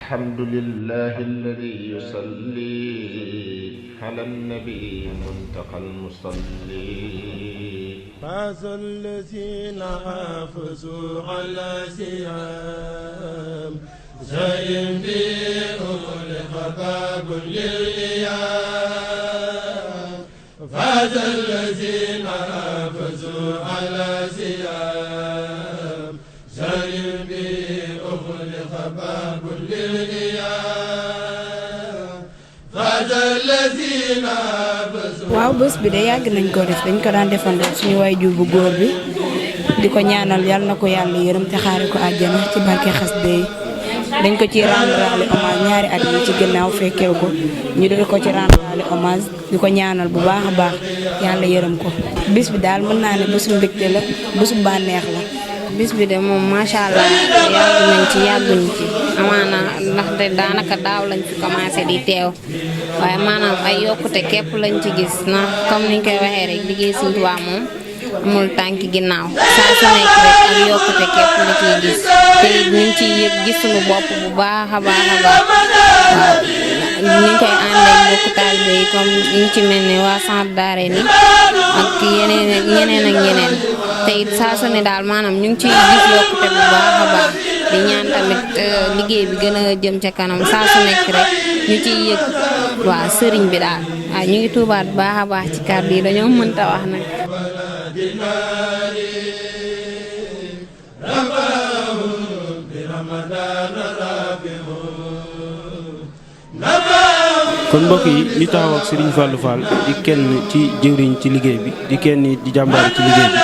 الحمد لله الذي يصلي على النبي منتقى المصلي فاز الذين حافظوا على سيام زين بهم لخباب للإيام فاز الذين حافظوا على سيام زين بهم لخباب للإيام فاز الذين waaw bés bi de yàgg nañ ko def dañ ko daan defandoo suñu waajur bu góor bi di ko ñaanal yàlla na ko yàlla yërëm te xaare ko àjjana ci barke xasida yi dañ ko ci rendre hommage ñaari at yi ci ginnaaw fekkew ko ñu doon ko ci rendre hommage di ko ñaanal bu baax a baax yàlla yërëm ko bis bi daal mën naa ne bésu mbégte la bésu bànneex la. bis bi de moom macha allah yàgg nañ ci yàgguñ ci amaana ndax de daanaka daaw lañ fi commencé di teew waaye maanaam ay yokkute képp lañ ci gis ndax comme niñ koy waxee rek liggéey Sëñ Tuubaa moom amul tànki ginnaaw saa su nekk rek ak yokkute képp la ciy gis te ñu ngi ciy yëg gis suñu bopp bu baax a baax a baax waaw ñu ngi koy àndee mbokku taalibe yi comme ñu ci mel ne waa Centre Darayni ak yeneen ak yeneen te it saa su ne daal maanaam ñu ngi ciy gis yokkute bu baax a baax di ñaan tamit liggéey bi gën a jëm ca kanam saa su nekk rek ñu ciy yëg waa sëriñ bi daal waaw ñu ngi tuubaat bu baax a baax ci kàddu yi dañoo mënta wax nag. kon mbokk yi ñu taxaw ak Serigne Fallou Fall di kenn ci jëwriñ ci liggéey bi di kenn di jàmbaar ci liggéey bi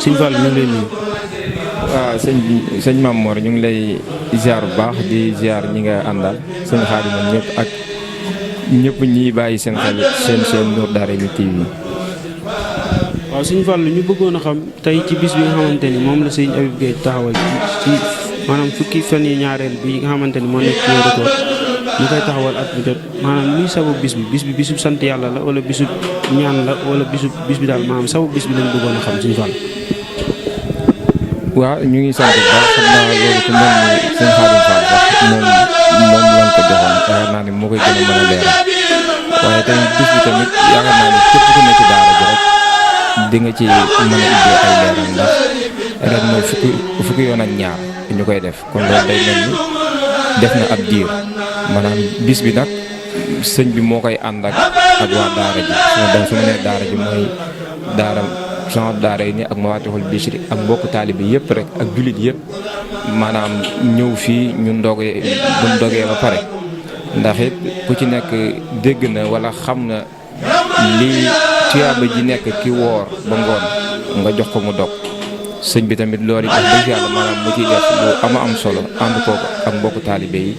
Serigne Fall ñu ngi lay nuyu. waaw sëñ Mame Mor ñu ngi lay ziar bu baax di ziar ñi nga àndal sëñ Xaadim ñëpp ak ñëpp ñiy bàyyi seen xel seen Nour Darayni TV. waaw Serigne Fall ñu bëggoon a xam tey ci bis bi nga xamante ni moom la Serigne Habib Gueye taxawal ci maanaam fukki fan yi ñaareel bi nga xamante ni moo nekk ci weeru koor ñu koy taxawal at bu jot maanaam luy sababu bis bi bisub sant yàlla la wala bisub ñaan la wala bis bi daal maanaam sababu bis bi lañ bëggoon a xam Serigne Fall. waaw ñu ngi sant bu baax xam naa loolu ku mel ni sëñ Xaadim Fall sax moom lañ ko joxoon yaakaar naa ni moo koy gën a mën a leeral waaye tamit bis bi tamit yaakaar naa ni képp ku nekk ci daara ji rek di nga ci mën a ibbee ay leeral ndax ren mooy fukki yoon ak ñaar ñu koy def kon loolu day mel ni def na ab diir maanaam bis bi nag sëñ bi moo koy ànd ak waa daara ji su ma nee daara ji mooy daara Centre Darayni ak Mafatihul Bichri ak mbokku taalibe yëpp rek ak jullit yëpp maanaam ñëw fii ñu ndogee ba pare ndax it ku ci nekk dégg na wala xam na lii tuyaaba ji nekk ki woor ba ngoon nga jox ko mu dog sëñ bi tamit loolu it wax dëgg yàlla maanaam mu ciy def lu am solo ànd ko ak mbokku taalibe yi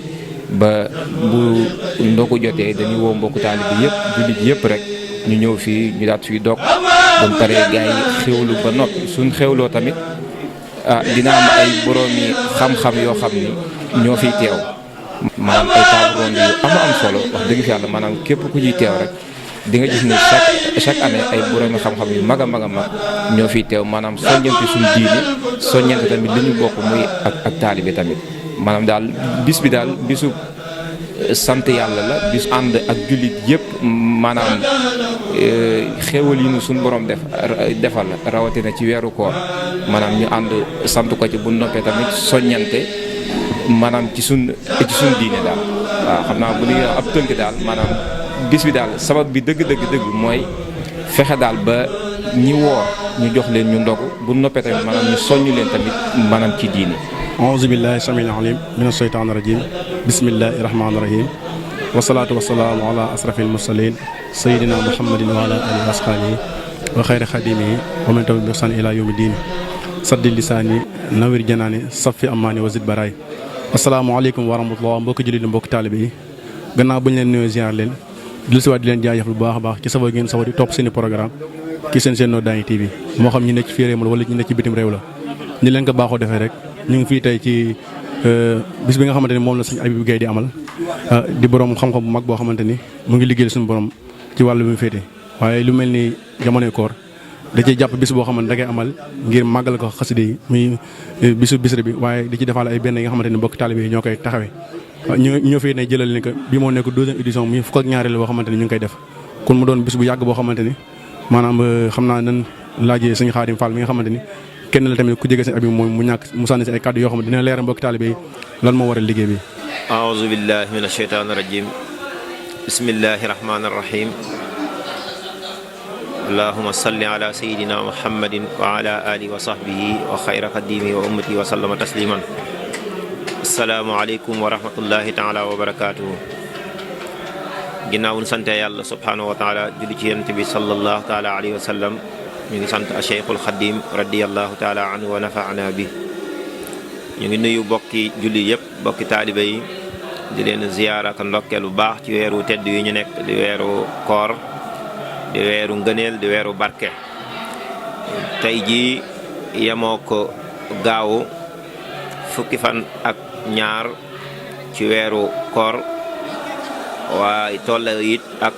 ba bu ndogu jotee dañuy woo mbokku taalibe yëpp jullit yëpp rek ñu ñëw fii ñu daat fii dog bu mu paree gars yi xewlu ba noppi suñ xewloo tamit dina am ay boroomi xam-xam yoo xam ni ñoo fiy teew maanaam ay table ronde yu am solo wax dëgg fi yàlla maanaam képp ku ciy teew rek di nga gis ni chaque année ay boroomi xam-xam yu mag a mag ñoo fiy teew maanaam soññante suñ diine soññante tamit li ñu bokk muy ak taalibe tamit maanaam daal bis bi daal bisu sant yàlla la bis ànd ak jullit yëpp maanaam xéewal yi nu suñu borom defal rawatina ci weeru koor maanaam ñu ànd sant ko ci bu noppee tamit soññante maanaam ci suñ diine daal waaw xam naa bu ñu ab tënk daal maanaam bis bi daal sabab bi dëgg mooy fexe daal ba ñi woor ñu jox leen ñu ndogu bu noppee tamit maanaam ñu soññu leen tamit maanaam ci diine. auzu billahi samiil alim mina shaytaani rajim bismillahi rahmaani rahim wasalaatu wasalaamu ala asrafil mursalin sayidina muhammadin wa ala alihi wa ashabihi wa xayri xadimihi wa man tabi'ahum bi ihsan ila yawmi diin saddi lisaani nawir janaani safi amaani wa zid baraay asalaamaaleykum wa rahmatullah mbokki jullit mbokki taalibe yi gannaaw bu ñu leen nuyoo ziar leen dil si waat di leen jaajëf bu baax a baax ci safoo ngeen safoo di topp seeni programme ci seen Nour Darayni TV moo xam ñi nekk fii réew mi wala ñi nekk ci bitim réew la ni leen ko baaxoo defee rek ñu ngi fii tey ci bis bi nga xamante ni moom la sëñ Habib Gueye di amal di borom xam-xam bu mag boo xamante ni mu ngi liggéeyal suñu borom ci wàllu bi mu féete waaye lu mel ni jamonoy koor da ciy jàpp bis boo xamante da ngay amal ngir màggal ko xaside yi muy bisu bisri bi waaye di ci defaale ay benn yi nga xamante ni mbokk taalibe yi ñoo koy taxawee ñoo fii ne jëlal ni que bi moo nekk 12e édition mi fukk ak ñaareel boo xamante ni ñu ngi koy def kon mu doon bis bu yàgg boo xamante ni maanaam xam naa nan laajee sëñ Xaadim Fall mi nga xamante ni kenn la tamit ku jege sëñ Abib moom mu sànni si ay kàddu yoo xam ne dina leeral mbokki taalibe yi lan moo waral liggéey bi. aouzu billahi min asheytaani rajim bismillahi rahmaani rahim allahuma salli ala sayidina muhammadin wa ala alihi wa sahbihi wa xayra xadimi wa ummati wa sallama tasliman assalaamu aleykum wa rahmatullahi taala wa barakatuhu ginnaaw ñu sante yàlla subhanahu wa taala julli ci yonent bi sallallahu taala alayhi wa sallam ñu ngi sant a cheikhul xadim radiallahu taala anhu wa nafaana bi ñu ngi nuyu bokki julli yëpp bokki taalibe yi di leen ziyaara ak ndokkeel bu baax ci weeru tedd yi ñu nekk di weeru koor di weeru ngëneel di weeru barke tey jii yemoo ko gaawu fukki fan ak ñaar ci weeru koor waaye tolla it ak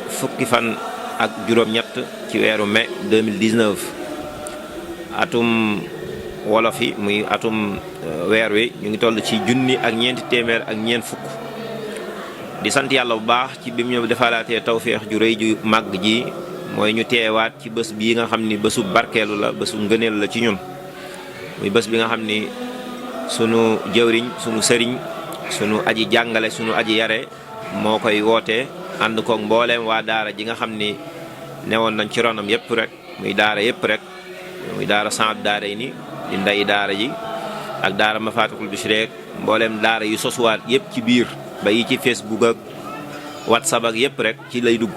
fukki fan ak juróom-ñett ci weeru mai 2019 atum wolof yi muy atum weer wi ñu ngi toll ci junni ak ñeenti téeméer ak ñeent fukk di sant yàlla bu baax ci bi mu ñu defalaatee tawféex ju rëy ju màgg ji mooy ñu teewaat ci bés bii nga xam ni bésu barkeelu la bésu ngëneel la ci ñun muy bés bi nga xam ni sunu jëwriñ sunu sëriñ sunu aji jàngale sunu aji yare moo koy woote ànd koog mbooleem waa daara ji nga xam ni newoon nañ ci ronam yëpp rek muy daara yëpp rek muy daara sant daara yi ni di nday daara ji ak daara Mafatihul Bichri rek mbooleem daara yu sosuwaat yëpp ci biir ba yi ci Facebook ak WhatsApp ak yëpp rek ci lay dugg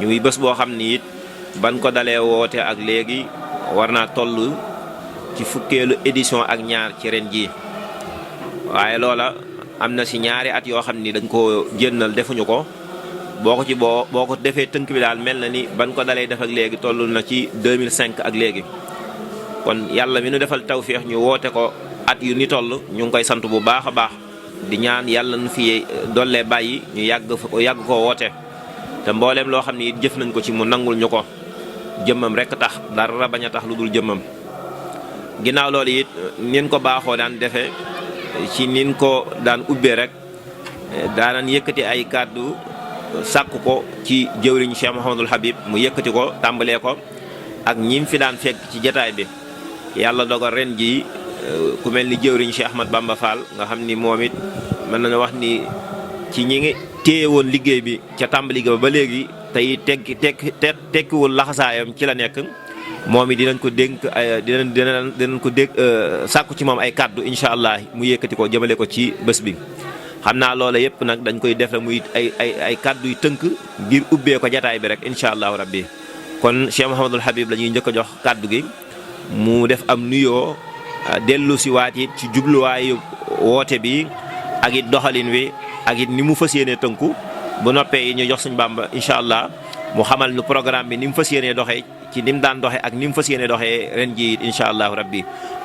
ñu ngi bés boo xam ni it ban ko dalee woote ak léegi war naa toll ci fukkeelu édition ak ñaar ci ren jii waaye loola am na si ñaari at yoo xam ni dañ ko jénnal defuñu ko boo ko defee tënk bi daal mel na ni ban ko dalee def ak léegi toll na ci 2005 ak léegi kon yàlla mi nu defal tawféex ñu woote ko at yu ni toll ñu ngi koy sant bu baax a baax di ñaan yàlla nu fi dollee bàyyi ñu yàgg ko woote te mbooleem loo xam ni it jëf nañ ko ci mu nangul ñu ko jëmmam rek tax dara bañ a tax lu dul jëmmam ginnaaw loolu it nin ko baaxoo daan defee ci nin ko daan ubbee rek daanan yëkkati ay kàddu sàkk ko ci jëwriñ Cheikh Mouhamadul Habib mu yëkkati ko tàmbalee ko ak ñim fi daan fekk ci jataay bi yàlla dogal ren ji ku mel ni jëwriñ Cheikh Ahmad Bamba Fall nga xam ni moom it mën nañu wax ni ci ñi ngi téye woon liggéey bi ca tàmbali ga ba léegi tey tekkiwul laxasaayam ci la nekk moom it dinañ ko dénk dinañ ko dégg sàkku ci moom ay kàddu incha allah mu yëkkati ko jëmale ko ci bés bi xam naa loola yëpp nag dañ koy def la muy ay kàddu yu tënk ngir ubbee ko jataay bi rek incha allahu rabbi kon Cheikh Mouhamadul Habib la ñuy njëkk a jox kàddu gi mu def am nuyoo dellu si waat it ci jubluwaayu woote bi ak it doxalin wi ak it ni mu fas yéenee tënku bu noppee yi ñu jox suñ Bàmba incha allah mu xamal nu programme bi ni mu fas yéenee doxee ci ni mu daan doxee ak ni mu fas yéenee doxee ren jii it incha allahu rabbi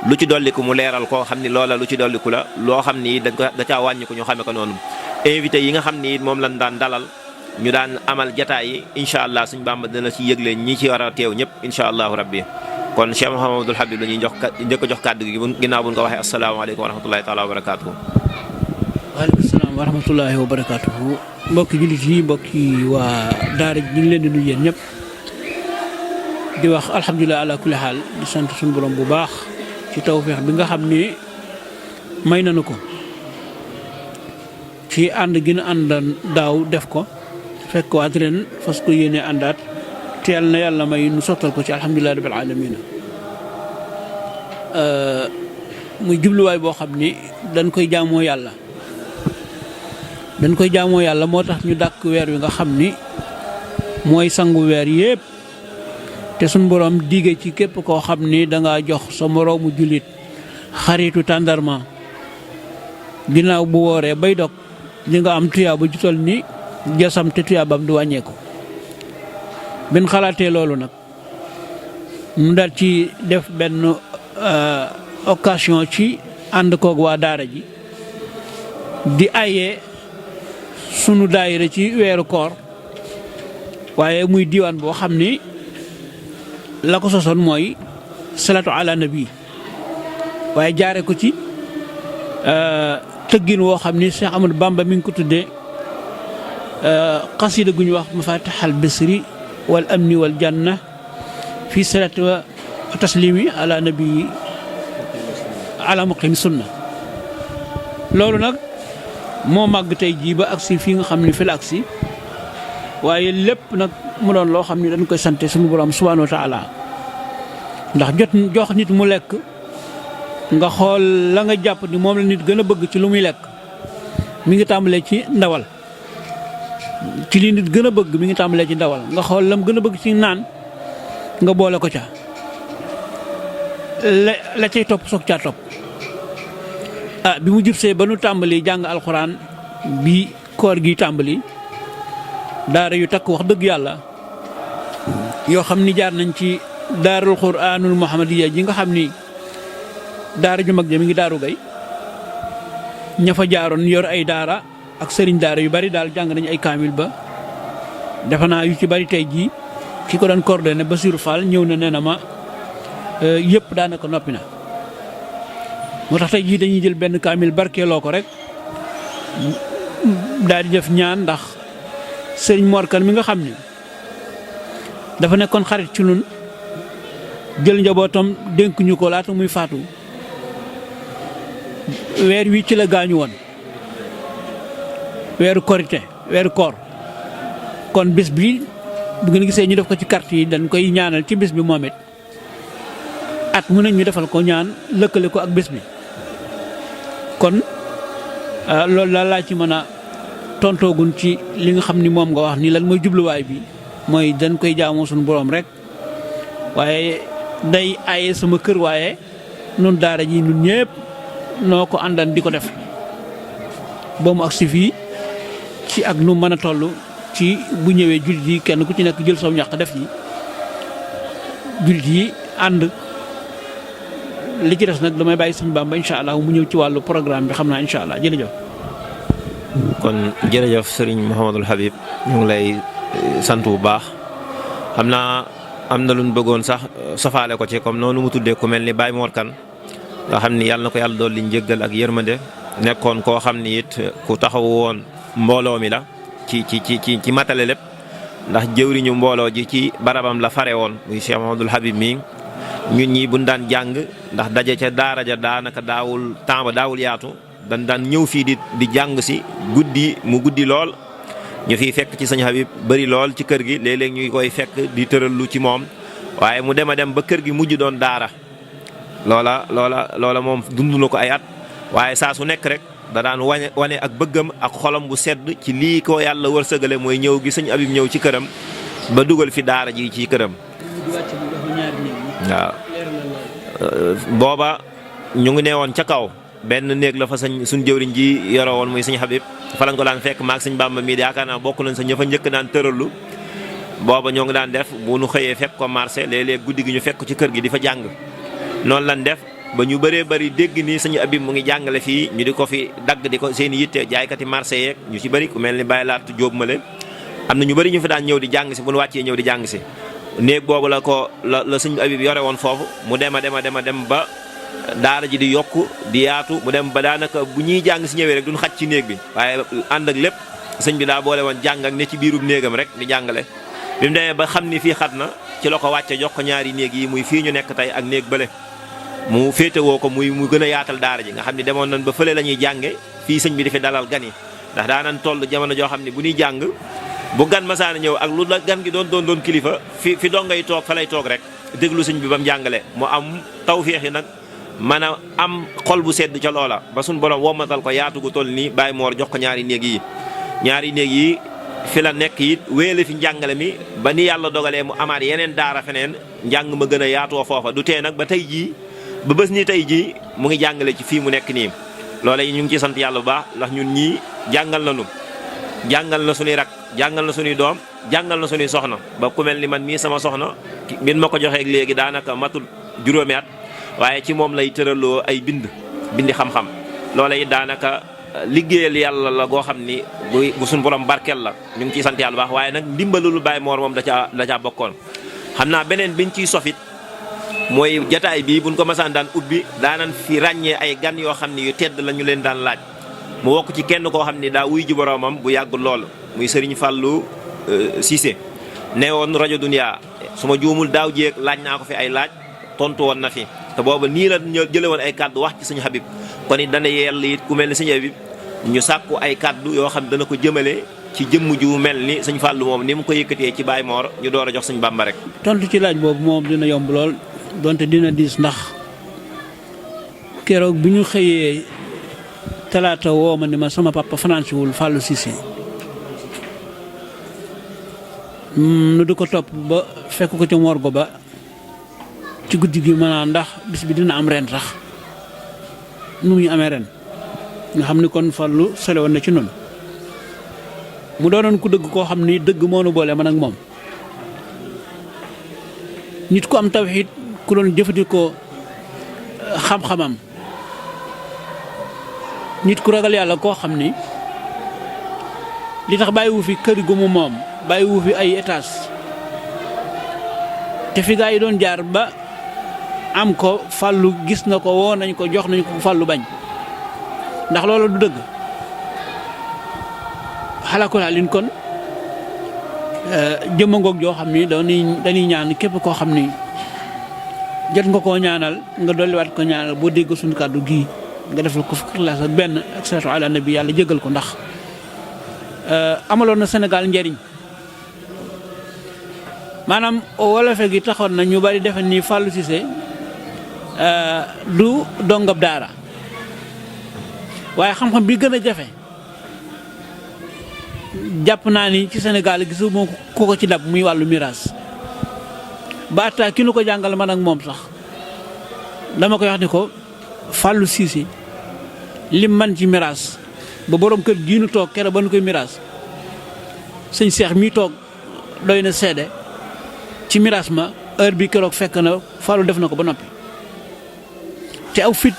lu ci dolliku mu leeral ko xam ni loola lu ci dolliku la loo xam ni da caa wàññi ko ñu xamee ko noonu invité yi nga xam ni it moom lañ daan dalal ñu daan amal jataay yi incha allah suñ Bàmba dana ci yëgle ñi ci war a teew ñëpp incha allahu rabbi kon Cheikh Mouhamadul Habib la ñuy njëkk a jox kàddu gi ginnaaw bu ñu ko waxee asalaamaaleykum wa rahmatullahi taala wa barakaatuhu. waaleykum salaam wa rahmatullahi wa barakaatuhu. mbokki jullit yi mbokki waa daara ji ñu ngi leen di nuyu yéen ñëpp di wax alhamdulilah ala kulli xaal di sant suñu borom bu baax ci tawfeex bi nga xam ni may nañu ko ci ànd gi ñu ànd daaw def ko fekk waat ren fas ko yéene àndaat teel na yàlla may nu sottal ko ci alhamdulilah rabbil alamin muy jubluwaay boo xam ni dañ koy jaamoo yàlla moo tax ñu dàkk weer wi nga xam ni mooy sangu weer yépp te suñ borom dige ci képp koo xam ni danga jox sa moroomu jullit xaritu tàndarma ginnaaw bu wooree bay dog di nga am tuyaaba ju tol ni jasam te tuyaabam du wàññeeku. bin xalaatee loolu nag mu daal ci def benn occasion ci ànd koog waa daara ji di ayee sunu daayira ci weeru koor waaye muy diwaan boo xam ni la ko sosoon mooy salatu ala nabi waaye jaare ko ci tëggin woo xam ni Cheikh Amadou Bamba mi ngi ko tuddee xasida gu ñu wax mafatihal bisri wal amni wal janna fi salati wa taslimi ala nabi ala muqim sunna. loolu nag moo màgg tey jii ba agsi fii nga xam ne fi la agsi waaye lépp nag mu doon loo xam ne dañ koy sante suñu borom subhanahu wa taala ndax jox nit mu lekk nga xool la nga jàpp ni moom la nit gën a bëgg ci lu muy lekk mi ngi tàmbalee ci ndawal ci li nit gën a bëgg mi ngi tàmbalee ci ndawal nga xool lam gën a bëgg ci naan nga boole ko ca la cay topp soog caa topp bi mu jubsee ba nu tàmbali jàng alxuraan bi koor gi tàmbali daara yu takk wax dëgg yàlla yoo xam ni jaar nañ ci daarul quraanul muhammadiya ji nga xam ni daara ju mag ja mi ngi daaru gay ña fa jaaroon yor ay daara ak sëriñ daara yu bari daal jàng nañ ay kaamil ba defe naa yu ci bari tey jii ki ko doon coordonné Bassirou Fall ñëw na nee na ma yëpp daanaka noppi na moo tax tey jii dañuy jël benn kaamil barkeeloo ko rek daal di def ñaan ndax sëriñ Mor Kane mi nga xam ni dafa nekkoon xarit ci ñun jël njabootam dénk ñu ko laata muy faatu weer wi ci la gaañu woon weeru korite weeru koor kon bis bi bu ngeen gisee ñu def ko ci carte yi dañ koy ñaanal ci bis bi moom it at mu ne ñu defal ko ñaan lëkkale ko ak bis bi kon loolu daal laa ci mën a tontoogun ci li nga xam ni moom nga wax ni lan mooy jubluwaay bi mooy dañ koy jaamoo suñu borom rek waaye day aaye sama kër waaye nun daara ji nun ñëpp noo ko àndan di ko def ba mu agsi fii ci ak nu mën a toll ci bu ñëwee jullit yi kenn ku ci nekk jël soo ñàq def yi jullit yi ànd li ci des nag damay bàyyi Sëñ Bamba incha allah mu ñëw ci wàllu programme bi xam naa incha allah jërëjëf. kon jërëjëf Serigne Mouhamadul Habib ñu ngi lay sant bu baax xam naa am na lu ñu bëggoon sax sofaale ko ci comme noonu mu tuddee ku mel ni Baye Mor Kane nga xam ni yàlla na ko yàlla dool li njëggal ak yërmande nekkoon koo xam ni it ku taxaw woon mbooloo mi la ci matale lépp ndax jëwriñu mbooloo ji ci barabam la fare woon muy Cheikh Mouhamadul Habib mii ñun ñi buñ daan jàng ndax daje ca daara ja daanaka daawul temps ba daawul yaatu dañ daan ñëw fii di jàng si guddi mu guddi lool ñu fiy fekk ci Sëñ Habib bari lool ci kër gi léeg-léeg ñu koy fekk di tërallu ci moom waaye mu dem a dem ba kër gi mujj doon daara loola moom dund na ko ay at waaye saa su nekk rek da daan wane ak bëggam ak xolam bu sedd ci lii ko yàlla wërsëgale mooy ñëw gi Sëñ Habib ñëw ci këram ba dugal fi daara ji ci këram waaw booba ñu ngi nee woon ca kaw benn néeg la fa suñ jëwriñ ji yore woon muy Sëñ Habib fa lañ ko daan fekk maag Sëñ Bamba mii yaakaar naa bokk nañ sa ña fa njëkk daan tëralu booba ñoo ngi daan def bu nu xëyee fekk ko marché léeg-léeg guddi gi ñu fekk ci kër gi di fa jàng noonu lañ def ba ñu bëree bëri dégg ni Sëñ Habib mu ngi jàngale fii ñu di ko fi dagg di ko seen i yitte jaaykati marché yeeg ñu ci bëri ku mel ni Baye Laat Jóob male am na ñu bëri ñu fi daan ñëw di jàng si bu nu wàccee ñëw di jàng si néeg boobu la Sëñ Habib yore woon foofu mu dem ba daara ji di yokku di yaatu mu dem ba daanaka bu ñuy jàng si ñëwee rek duñ xaj ci néeg bi waaye ànd ak lépp sëñ bi daa boole woon jàng ak ne ci biirub néegam rek di jàngale bi mu demee ba xam ni fii xat na ci la ko wàcce jox ko ñaari néeg yi muy fii ñu nekk tey ak néeg bële mu féetewoo ko mu gën a yaatal daara ji nga xam ne demoon nañ ba fële la ñuy jànge fii sëñ bi di fi dalal gan yi ndax daanan toll jamono joo xam ne bu ñuy jàng bu gan masaana ñëw ak lu la gan gi doon kilifa fi dongay toog fa lay toog rek déglu sëñ bi ba mu jàngale mu am tawféex yi nag mën a am xol bu sedd ca loola ba suñ borom womatal ko yaatu gu toll nii Baye Mor jox ko ñaari néeg yi fi la nekk it wéyale fi njàngale mi ba ni yàlla dogalee mu amaat yeneen daara feneen njàng ma gën a yaatoo foofa du tee nag ba tey jii ba bés ni tey jii mu ngi jàngale ci fii mu nekk nii loola yi ñu ngi ciy sant yàlla bu baax ndax ñun ñii jàngal na suñuy rak jàngal na suñuy doom jàngal na suñuy soxna ba ku mel ni man mii sama soxna bin ma ko joxee léegi daanaka matul juróomi at waaye ci moom lay tëraloo ay bindi xam-xam loola it daanaka liggéeyal yàlla la goo xam ni bu suñu borom barkeel la ñu ngi ciy sant yàlla baax waaye nag ndimbalul Baye Mor moom da caa bokkoon. xam naa beneen biñ ciy sofit mooy jataay bii buñ ko masaan daan ubbi daanan fi ràññee ay gan yoo xam ni yu tedd la ñu leen daan laaj mu wokk ci kenn koo xam ne daa wuy ji boroomam bu yàgg lool muy Serigne Fallou Cissé ne woon rajo Dunia su ma juumul daaw jéeg laaj naa ko fi ay laaj tontu woon na fi te booba nii la jële woon ay kàddu wax ci sëñ Habib kon it dana yell it ku mel ni sëñ Habib ñu sàkku ay kàddu yoo xam dana ko jëmale ci jëmm ju mel ni sëñ Fallou moom ni mu ko yëkkatee ci Baye Mor ñu door a jox sëñ Bamba rek. tontu ci laaj boobu moom dina yomb lool donte dina diis ndax keroog bi ñu xëyee talaata woo ma ni ma sama papa financewul Fallou Cissé nu du ko topp ba fekk ko ca morgo ba ci guddi gi maanaam ndax bis bi dina am ren sax nu muy amee ren nga xam ni kon Fallou sole woon na ci noonu mu doonoon ku dëgg koo xam ni dëgg moo nu boole man ak moom nit ku am tawxiid ku doon jëfandikoo xam-xamam nit ku ragal yàlla koo xam ni li tax bàyyiwu fi kër gu mu moom bàyyiwu fi ay étage te fi gaa yi doon jaar ba am ko Fallou gis na ko woo nañ ko jox nañ ko Fallou bañ ndax loolu du dëgg xalaat lin kon jëmma ngoog joo xam ni dañuy ñaan képp koo xam ni jot nga koo ñaanal nga dolliwaat ko ñaanal boo dégg suñu kàddu gii nga defal ko fukki classe ak benn ak salaatu ala nabi yàlla jégal ko ndax amaloon na Sénégal njariñ maanaam wolofe gi taxoon na ñu bari defe ni Fallou Cissé du dongab daara waaye xam-xam bi gën a jafe jàpp naa ni ci Sénégal gisuma ku ko ci dab muy wàllu miraas baata ki nu ko jàngal man ak moom sax dama koy wax ni ko Fallou Cissé lim man ci miraas ba borom kër gii nu toog kere ba nu koy miraas sëñ Cheikh mii toog doy na seede ci miraas ma heure bi keroog fekk na Fallou def na ko ba noppi te aw fit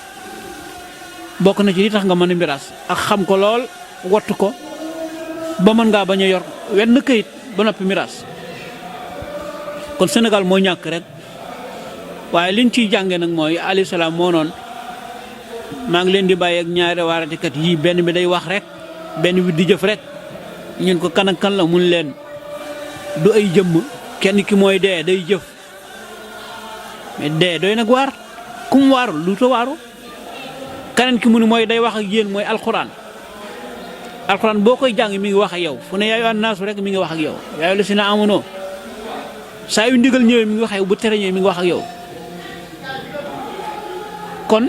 bokk na ci li tax nga mën a miraas ak xam ko lool wattu ko ba mën ngaa bañ a yor wenn këyit ba noppi miraas kon Sénégal moo ñàkk rek waaye liñ ciy jànge nag mooy alayhi salaam moo noon maa ngi leen di bàyyi ak ñaari waaratekat yii benn bi day wax rek benn bi di jëf rek ñun ko kan ak kan la mun leen du ay jëmm kenn ki mooy dee day jëf mais dee doy nag waar kum waaru lu ta waaru keneen ki mu ni mooy day wax ak yéen mooy alxuraan boo koy jàng mi ngi wax ak yow fu ne yaayu annaasu rek mi ngi wax ak yow yaayu la si na amonoo saa yu ndigal ñëwee mi ngi wax ak yow bu tere ñëwee mi ngi wax ak yow kon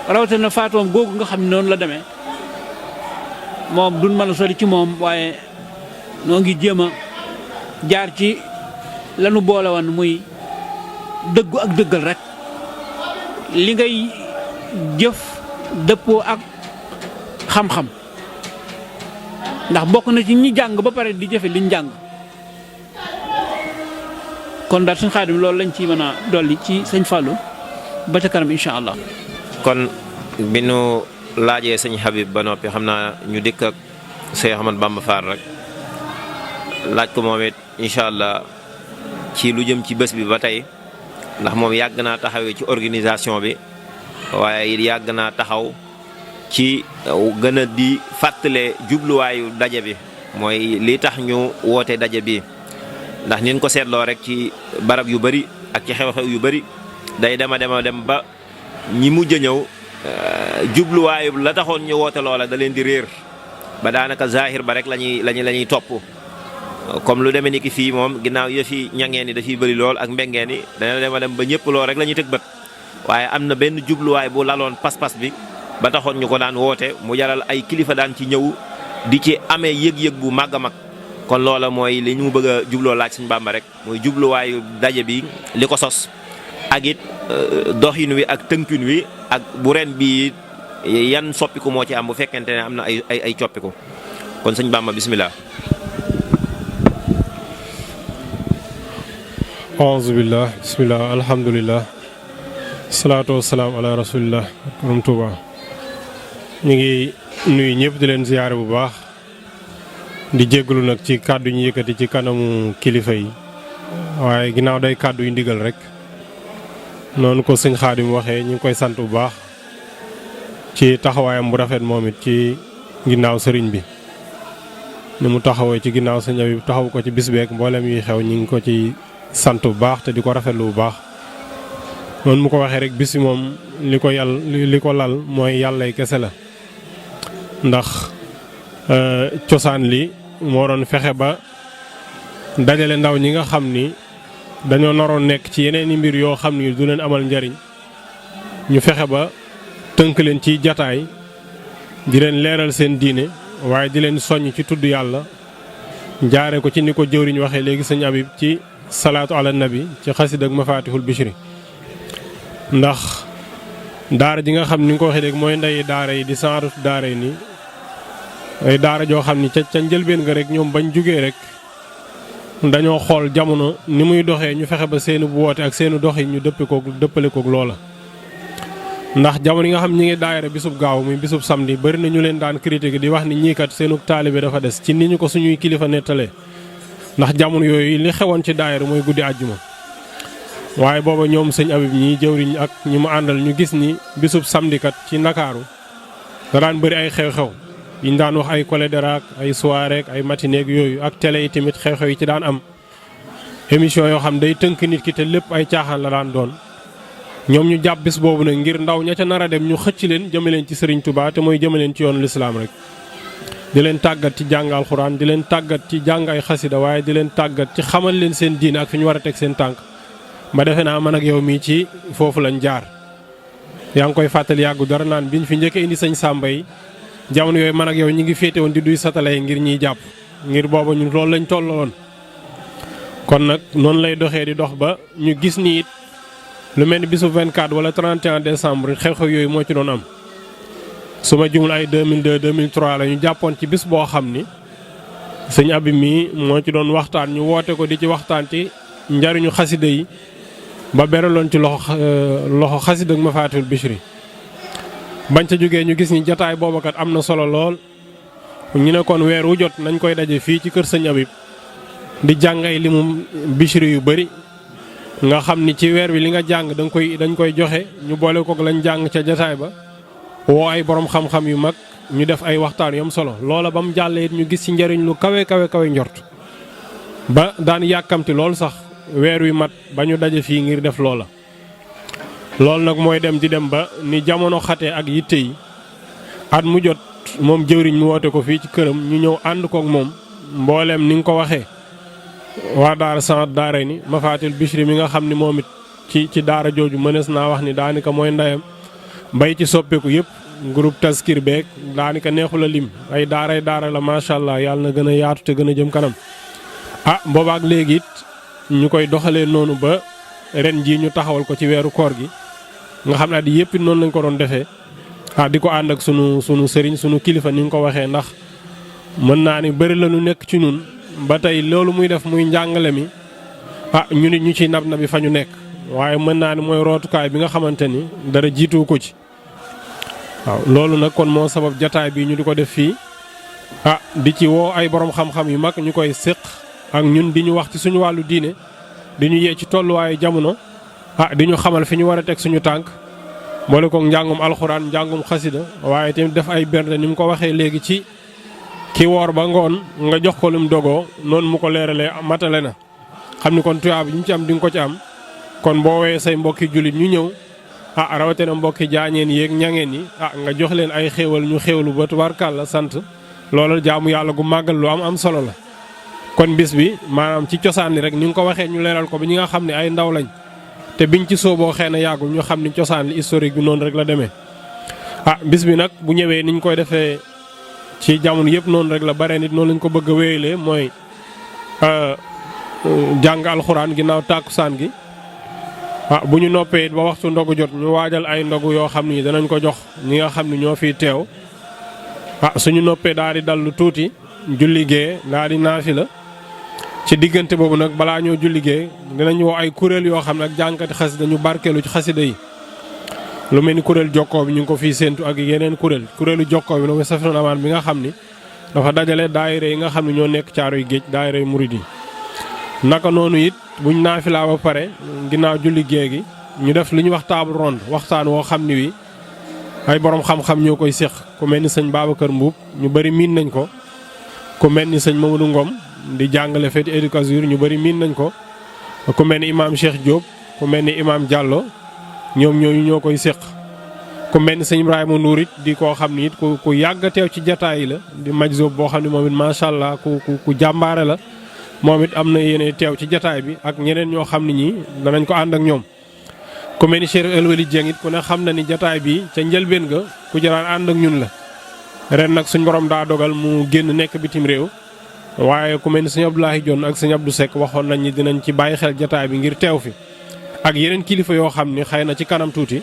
rawatina faatoom googu nga xam ne noonu la demee moom duñ mën a sori ci moom waaye noo ngi jéem a jaar ci lanu boole woon muy dëggu ak dëggal rek li ngay jëf dëppoo ak xam-xam ndax bokk na ci ñi jàng ba pare di jëfe liñ jàng kon daal sëñ Xaadim loolu lañ ci mën a dolli ci sëñ Fallou ba ca kanam incha allah. kon bi nu laajee sëñ Habib ba noppi xam naa ñu dikk ak Cheikh Ahmad Bamba Fall rek laaj ko moom it incha allah ci lu jëm ci bés bi ba tey ndax moom yàgg naa taxawee ci organisation bi waaye it yàgg naa taxaw ci gën a di fàttale jubluwaayu daje bi mooy li tax ñu woote daje bi ndax nin ko seetloo rek ci barab yu bari ak ci xew-xew yu bari day dem ba ñi mujj a ñëw jubluwaayu la taxoon ñu woote loola da leen di réer ba daanaka zahir ba rek lañuy topp comme lu demee ni ki fii moom ginnaaw yëfi ñangeen ni dafiy bëri lool ak mbengeen yi dana dem ba ñëpp lool rek la ñuy tëg bët waaye am na benn jubluwaay bu laloon pas-pas bi ba taxoon ñu ko daan woote mu jaral ay kilifa daan ci ñëw di ci amee yëg-yëg bu màgg a mag kon loola mooy li ñu bëgg a jubloo laaj suñu Bàmba rek mooy jubluwaayu daje bi li ko sos ak it doxin wi ak tënkin wi ak bu ren bi yan soppiku moo ci am bu fekkente ne am na ay coppiku kon sëñ Bàmba bismillah. auzu billah bismillah alhamdulillah salaatu wasalaam ala rasulillah borom Tuuba ñu ngi nuyu ñëpp di leen ziyaare bu baax di jégalu nag ci kàddu ñu yëkkati ci kanamu kilifa yi waaye ginnaaw day kàddu yu ndigal rek noonu ko sëñ Xaadim waxee ñu ngi koy sant bu baax ci taxawaayam bu rafet moom it ci ginnaaw sëriñ bi ni mu taxawee ci ginnaaw sëñ Habib taxaw ko ci bis beek mboolem yi xew ñu ngi ko ci sant bu baax te di ko rafetlu bu baax. noonu mu ko waxee rek bis bi moom li ko lal mooy yàllay kese la ndax cosaan li moo doon fexe ba dajale ndaw ñi nga xam ni dañoo naroon nekk ci yeneen i mbir yoo xam ni du leen amal njariñ ñu fexe ba tënk leen ci jataay di leen leeral seen diine waaye di leen soññ ci tudd yàlla jaare ko ci ni ko jëwriñ waxee léegi sëñ Habib ci salaatu ala nabi ci xasida ak mafatihul bishri ndax daara ji nga xam ni nga ko waxee léegi mooy ndeyi daara yi di sanru daara yi ni ay daara joo xam ni ca njëlbeen nga rek ñoom bañ jugee rek dañoo xool jamono ni muy doxee ñu fexe ba seenu bu woote ak seenu dox yi ñu dëppale koog loola. ndax jamono yi nga xam ñi ngi daayira bisub gaaw muy bisub samedi bari na ñu leen daan critiquer di wax ni ñii kat seenu taalibe dafa des ci ni ñu ko suñuy kilifa nettalee ndax jamono yooyu li xewoon ci daayira mooy guddi àjjuma. waaye booba ñoom sëñ Habib ñii jëwriñ ak ñi mu àndal ñu gis ni bisub samedi kat ci Ndakaaru da daan bëri ay xew-xew yi ñu daan wax ay cholédéra ak ay soirée ak ay matinée yooyu ak télé yi tamit xew-xew yi ci daan am émission yoo xam day tënk nit ki te lépp ay caaxaan la daan doon. ñoom ñu jàpp bis boobu nag ngir ndaw ña ca nar a dem ñu xëcc leen jëme leen ci Serigne Touba te mooy jëme leen ci yoonu lislaam rek di leen tàggat ci jàng alxuraan di leen tàggat ci jàng ay xasida waaye di leen tàggat ci xamal leen seen diine ak fi ñu war a teg seen tànk ba defe naa man ak yow mii ci foofu lañ jaar. yaa ngi koy fàttali yàggu dara naan biñ fi njëkk indi sëñ Samba yi jamono yooyu man ak yow ñi ngi féete woon di duy satale ngir ñiy jàpp ngir booba ñu loolu lañ tollaloon. kon nag noonu lay doxee di dox ba ñu gis ni it lu mel ni bisu 24 wala 31 décembre xew-xew yooyu moo ci doon am su ma jumul ay 2002 2003 la ñu jàppoon ci bis boo xam ni sëñ Habib mii moo ci doon waxtaan ñu woote ko di ci waxtaan ci njariñu xasida yi ba beraloon ci loxo xasida ak mafatihul bishri bañ ca jógee ñu gis ni jataay boobakat am na solo lool ñu ne kon weer wu jot nañ koy daje fii ci kër sëñ Habib di jàng ay limu bishri yu bari nga xam ni ci weer wi li nga jàng dañ koy joxe ñu boole ko lañ jàng ca jataay ba woo ay borom xam-xam yu mag ñu def ay waxtaan yam solo loola ba mu jàllee it ñu gis ci njariñ lu kawe njort ba daan yàkkamti lool sax weer wi mat ba ñu daje fii ngir def loola. loolu nag mooy dem di dem ba ni jamono xatee ak yitte yi at mu jot moom jëwriñ mu woote ko fii ci këram ñu ñëw ànd kook moom mbooleem ni nga ko waxee. waa daara sant daara ni mafatil bishri mi nga xam ni moom it ci daara jooju mënees naa wax ni daanaka mooy ndeyam bay ci soppeeku yëpp groupe taskir beeg daanaka neexul a lim ay daara la macha allah yàlla na gën a yaatu te gën a jëm kanam. boobaak léegi it ñu koy doxalee noonu ba ren jii ñu taxawal ko ci weeru koor gi nga xam ne at yëpp it noonu lañ ko doon defee di ko ànd ak sunu sëriñ sunu kilifa ni nga ko waxee ndax mën naa ni bëri la ñu nekk ci ñun. ba tey loolu muy def muy njàngale mi ñu nit ñu ciy nab nabi fa ñu nekk waaye mën naa ni mooy rootukaay bi nga xamante ni dara jiitu ko ci waaw loolu nag kon moo sabab jataay bi ñu di ko def fii di ci woo ay borom xam-xam yu mag ñu koy séq ak ñun di ñu wax ci suñu wàllu diine di ñu yee ci tolluwaayu jamono di ñu xamal fi ñu war a teg suñu tànk boole ko njàngum alxuraan njàngum xasida waaye tamit def ay bernde ni mu ko waxee léegi ci ki woor ba ngoon nga jox ko lum dogoo noonu mu ko leeralee matale na xam ni kon tuyaab yi ñu ci am di nga ko ci am kon boo woowee say mbokki jullit ñu ñëw rawatina mbokki jaañeen yeeg ñangeen yi nga jox leen ay xéewal ñu xéewlu ba tubaarkàlla sant loolu jaamu yàlla gu màggal lu am solo la. kon bis bi maanaam ci cosaan li rek ni nga ko waxee ñu leeral ko bi ñi nga xam ne ay ndaw lañ te biñ ci sooboo xëy na yàggul ñu xam ni cosaan li historique bi noonu rek la demee bis bi nag bu ñëwee niñ koy defee. ci jamono yëpp noonu rek la bare nit noonu lañ ko bëgg a wéyalee mooy jàng alxuraan ginnaaw tàkkusaan gi bu ñu noppee it ba waxtu ndogu jot ñu waajal ay ndogu yoo xam ni danañ ko jox ñi nga xam ni ñoo fiy teew suñu noppee daal di dal lu tuuti julli gee daal di naafila ci diggante boobu nag balaa ñoo julli gee dinañ woo ay kuréel yoo xam ne ak jànkati xasida ñu barkeelu ci xasida yi. lu mel ni kuréel jokkoo bi ñu ngi ko fii séentu ak yeneen kuréelu jokkoo bi nag Safinatoul Amaan bi nga xam ni dafa dajale daayira yi nga xam ne ñoo nekk Caaroy Géej daayira murid yi naka noonu it buñ naafilaa ba pare ginnaaw julli gée gi ñu def lu ñuy wax table ronde waxtaan woo xam ni wi ay borom xam-xam ñoo koy séq ku mel ni sëñ Babacar Mbuub ñu bëri miin nañ ko ku mel ni sëñ Mamadou Ngom di jàngale fête éducature ñu bëri miin nañ ko ku mel ni imaam Cheikh Diop ku mel ni imaam Diallo ñoom ñooñu ñoo koy séq ku mel ni sëñ Ibrahima Ndour it di koo xam ni it ku yàgg a teew ci jataay yi la di majzoob boo xam ne moom it macha allah ku jàmbaare la moom it am na yéene teew ci jataay bi ak ñeneen ñoo xam ne ñi danañ ko ànd ak ñoom. ku mel ni Cheikh El Wali Dieng it ku ne xam na ni jataay bi ca njëlbeen ga ku jaraan ànd ak ñun la ren nag suñ borom daa dogal mu génn nekk bitim réew waaye ku mel ni sëñ Abdoulahi Dione ak sëñ Abdou Seck waxoon nañ ni dinañ ci bàyyi xel jataay bi ngir teew fi ak yeneen kilifa yoo xam ni xëy na ci kanam tuuti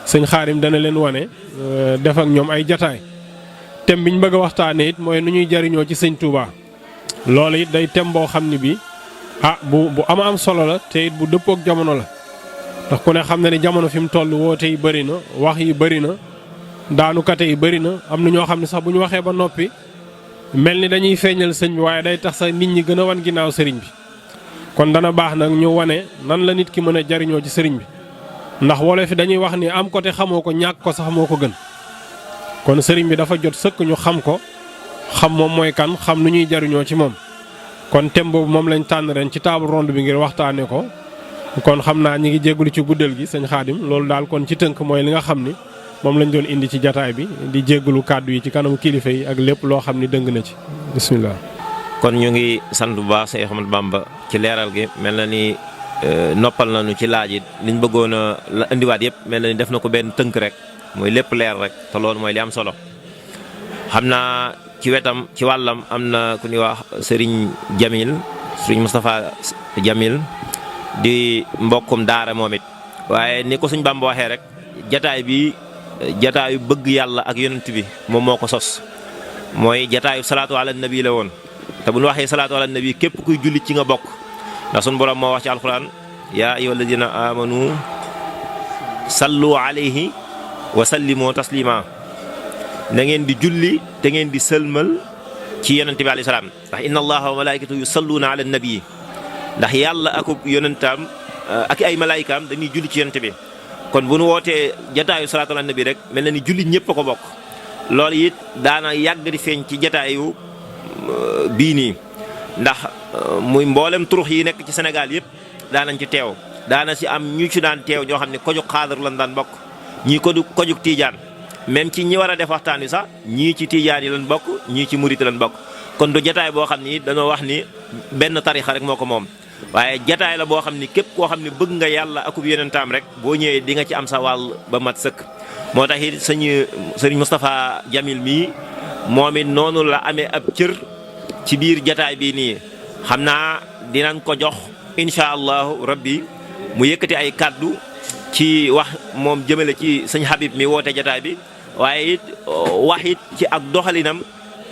sëñ Xaadim dana leen wane def ak ñoom ay jataay thème bi ñu bëgg a waxtaanee it mooy nu ñuy jariñoo ci sëñ Touba loolu it day thème boo xam ni bi bu am solo la te it bu dëppook jamono la ndax ku ne xam na ni jamono fi mu toll woote yi bëri na wax yi bëri na daanukate yi bëri na am na ñoo xam ne sax bu ñu waxee ba noppi mel ni dañuy feeñal sëñ bi waaye day tax sax nit ñi gën a wan ginnaaw sëriñ bi kon dana baax nag ñu wane nan la nit ki mën a jariñoo ci sëriñ bi ndax wolof fi dañuy wax ni am ko te xamoo ko ñàkk ko sax moo ko gën kon sëriñ bi dafa jot sëkk ñu xam ko xam moom mooy kan xam nu ñuy jariñoo ci moom kon thème boobu moom lañ tànn ren ci table ronde bi ngir waxtaane ko kon xam naa ñi ngi jégalu ci guddal gi sëñ Xaadim loolu daal kon ci tënk mooy li nga xam ni moom lañ doon indi ci jataay bi di jégalu kàddu yi ci kanamu kilifa yi ak lépp loo xam ni dëng na ci bisimilah. kon ñu ngi sant bu baax Seex Ahmadu Bamba ci leeral gi mel na ni noppal nañu ci laaj it liñ bëggoon a la indiwaat yëpp mel na ni def na ko benn tënk rek mooy lépp leer rek te loolu mooy li am solo xam naa ci wetam ci wàllam am na ku ñuy wax Serigne Jamil Serigne Moustapha Jamil di mbokkum daara moom it waaye ni ko suñ Bamba waxee rek jataay bi jataayu bëgg yàlla ak yonent bi moom moo ko sos mooy jataayu salaatu ala nabi la woon te bu ñu waxee salaatu ala nabi képp kuy jullit ci nga bokk ndax suñu borom moo wax ci alquran yaa ayyuha alladina amanu sallu alayhi wa sallimu taslima na ngeen di julli te ngeen di sëlmal ci yonent bi alayhi salaam ndax inna allaha wa malaikatahu yusalluuna ala nabi ndax yàlla ak yonentam ak ay malaayikaam dañuy julli ci yonent bi kon bu nu wootee jataayu salaatu ala nabi rek mel na ni jullit ñëpp a ko bokk loolu it daana yàgg di feeñ ci jataayu bii nii ndax muy mboolem turux yi nekk ci Sénégal yëpp daanañ ci teew daana ci am ñu ci daan teew ñoo xam ne kojug xaadar lan daan bokk ñii kojug tiijaan même ci ñi war a def waxtaan wi sax ñii ci tiijaan yi lan bokk ñii ci murit lan bokk kon du jataay boo xam ni dañoo wax ni benn tarixa rek moo ko moom waaye jataay la boo xam ni képp koo xam ne bëgg nga yàlla akub yonentam rek boo ñëwee di nga ci am sa wàll ba mat sëkk moo tax it sëriñ Moustapha Jamil mii moom it noonu la amee ab cër ci biir jataay bii nii xam naa dinañ ko jox incha allahu rabbi mu yëkkati ay kàddu ci wax moom jëmale ci sëñ Habib mi woote jataay bi waaye it wax it ci ak doxalinam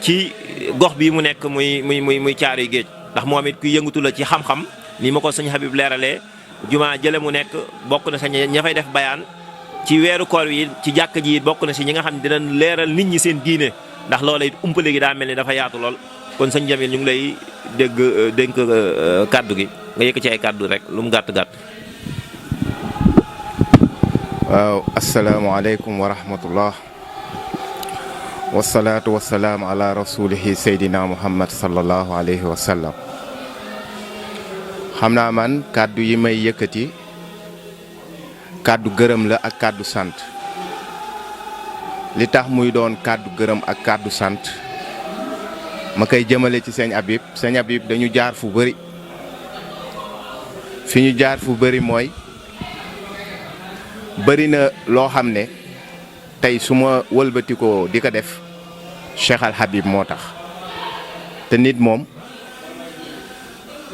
ci gox bi mu nekk muy Caaroy Géej ndax moom it kuy yëngatu la ci xam-xam ni ma ko sëñ Habib leeralee jumaa jële mu nekk bokk na sa ña fay def bayaan ci weeru koor wi ci jàkk ji it bokk na si ñi nga xam ne dinañ leeral nit ñi seen diine ndax loola it umpale gi daa mel ni dafa yaatu lool kon sëñ Jamil ñu ngi lay dénk kàddu gi nga yëkk ci ay kàddu rek lu mu gàtt gàtt. waaw asalaamaaleykum wa rahmatullah wasalaatu wasalaam ala rasulihi seydina muhammad sallallahu alayhi wa sallam xam naa man kàddu yi may yëkkati kàddu gërëm la ak kàddu sant li tax muy doon kàddu gërëm ak kàddu sant ma koy jëmale ci sëñ Habib dañu jaar fu bëri fi ñu jaar fu bëri mooy bëri na loo xam ne tey su ma wëlbatikoo di ko def Cheikh Al Habib moo tax te nit moom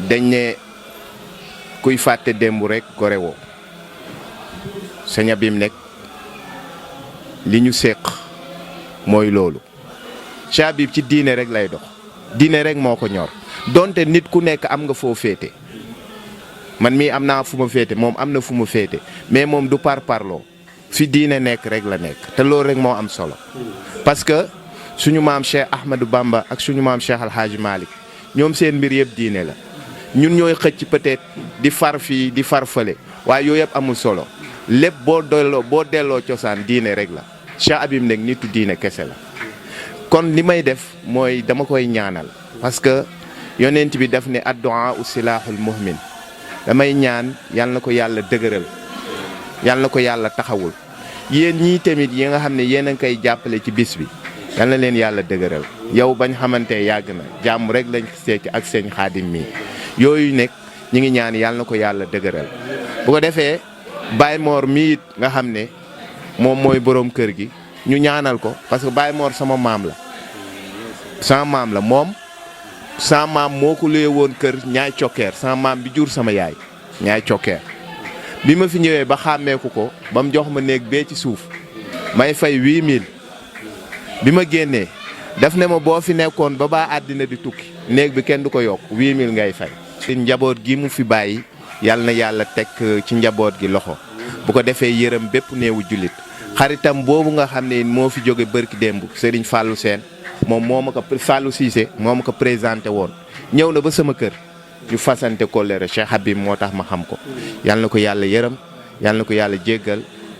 dañ ne kuy fàtte démb rek gore woo sëñ Habib nekk li ñu séq mooy loolu Cheikh Habib ci diine rek lay dox diine rek moo ko ñor donte nit ku nekk am nga foo féete man mii am naa fu ma féete moom am na fu mu féete mais moom du parloo fi diine nekk rek la nekk te loolu rek moo am solo parce que suñu maam Cheikh Ahmadou Bamba ak suñu maam Cheikh Al Hadji Malick ñoom seen mbir yëpp diine la ñun ñooy xëcc peut-être di far fii di far fële waaye yooyu yëpp amul solo lépp boo delloo cosaan diine rek la Cheikh Habib nag nitu diine kese la kon li may def mooy dama koy ñaanal parce que yonent bi daf ne addu'a silahul mu'min damay ñaan yal na ko yàlla dëgëral yal na ko yàlla taxawul yéen ñii tamit yi nga xam ne yéen a ngi koy jàppale ci bis bi yal na leen yàlla dëgëral yow bañ xamante yàgg na jàmm rek lañ seeki ak seen xaadim mi yooyu nekk ñi ngi ñaan yal na ko yàlla dëgëral bu ko defee Baye Mor mii it nga xam ne moom mooy boroom kër gi ñu ñaanal ko parce que Baye Mor sama maam la moom sama maam moo ko luye woon kër ñaay cokkeer sama maam bi jur sama yaay ñaay cokkeer bi ma fi ñëwee ba xàmmeeku ko ba mu jox ma néeg bee ci suuf may fay 8000 bi ma génnee daf ne ma boo fi nekkoon ba baa àddina di tukki néeg bi kenn du ko yokk 8000 ngay fay. njaboot gi mu fi bàyyi yàlla na yàlla teg ci njaboot gi loxo bu ko defee yërëm bépp néewu jullit xaritam boobu nga xam ne moo fi jóge bërki démb Serigne Fallou Sène moom moo ma ko Fallou Cissé moo ma ko présenté woon ñëw na ba sama kër ñu fasante kóllëre Cheikh Habib moo tax ma xam ko yal na ko yàlla yërëm yal na ko yàlla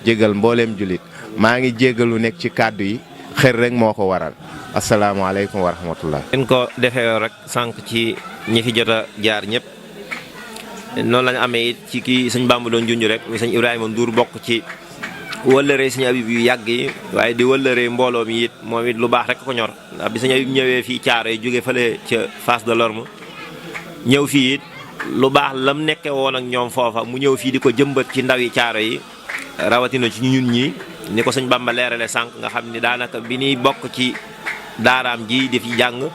jéggal mbooleem jullit maa ngi jéggalu nekk ci kàddu yi xër rek moo ko waral asalaamaaleykum wa rahmatullah. ngeen ko defee rek sànq ci ñi fi jot a jaar ñëpp noonu lañu amee it ci kii sëñ Bamba doon junj rek muy sëñ Ibrahima Ndour bokk ci wëllëree sëñ Habib yu yàgg yi waaye di wëllëree mbooloo mi it moom it lu baax rek ko ñor ndax bi sëñ Habib ñëwee fii caaro yi jóge fële ca Fass Delorme ñëw fii it lu baax lam nekke woon ak ñoom foofa mu ñëw fii di ko jëmbat ci ndaw yi caaro yi rawatina ci ñun ñi ni ko sëñ Bamba leerale sànq nga xam ni daanaka bi ñuy bokk ci daaraam ji di fi jàng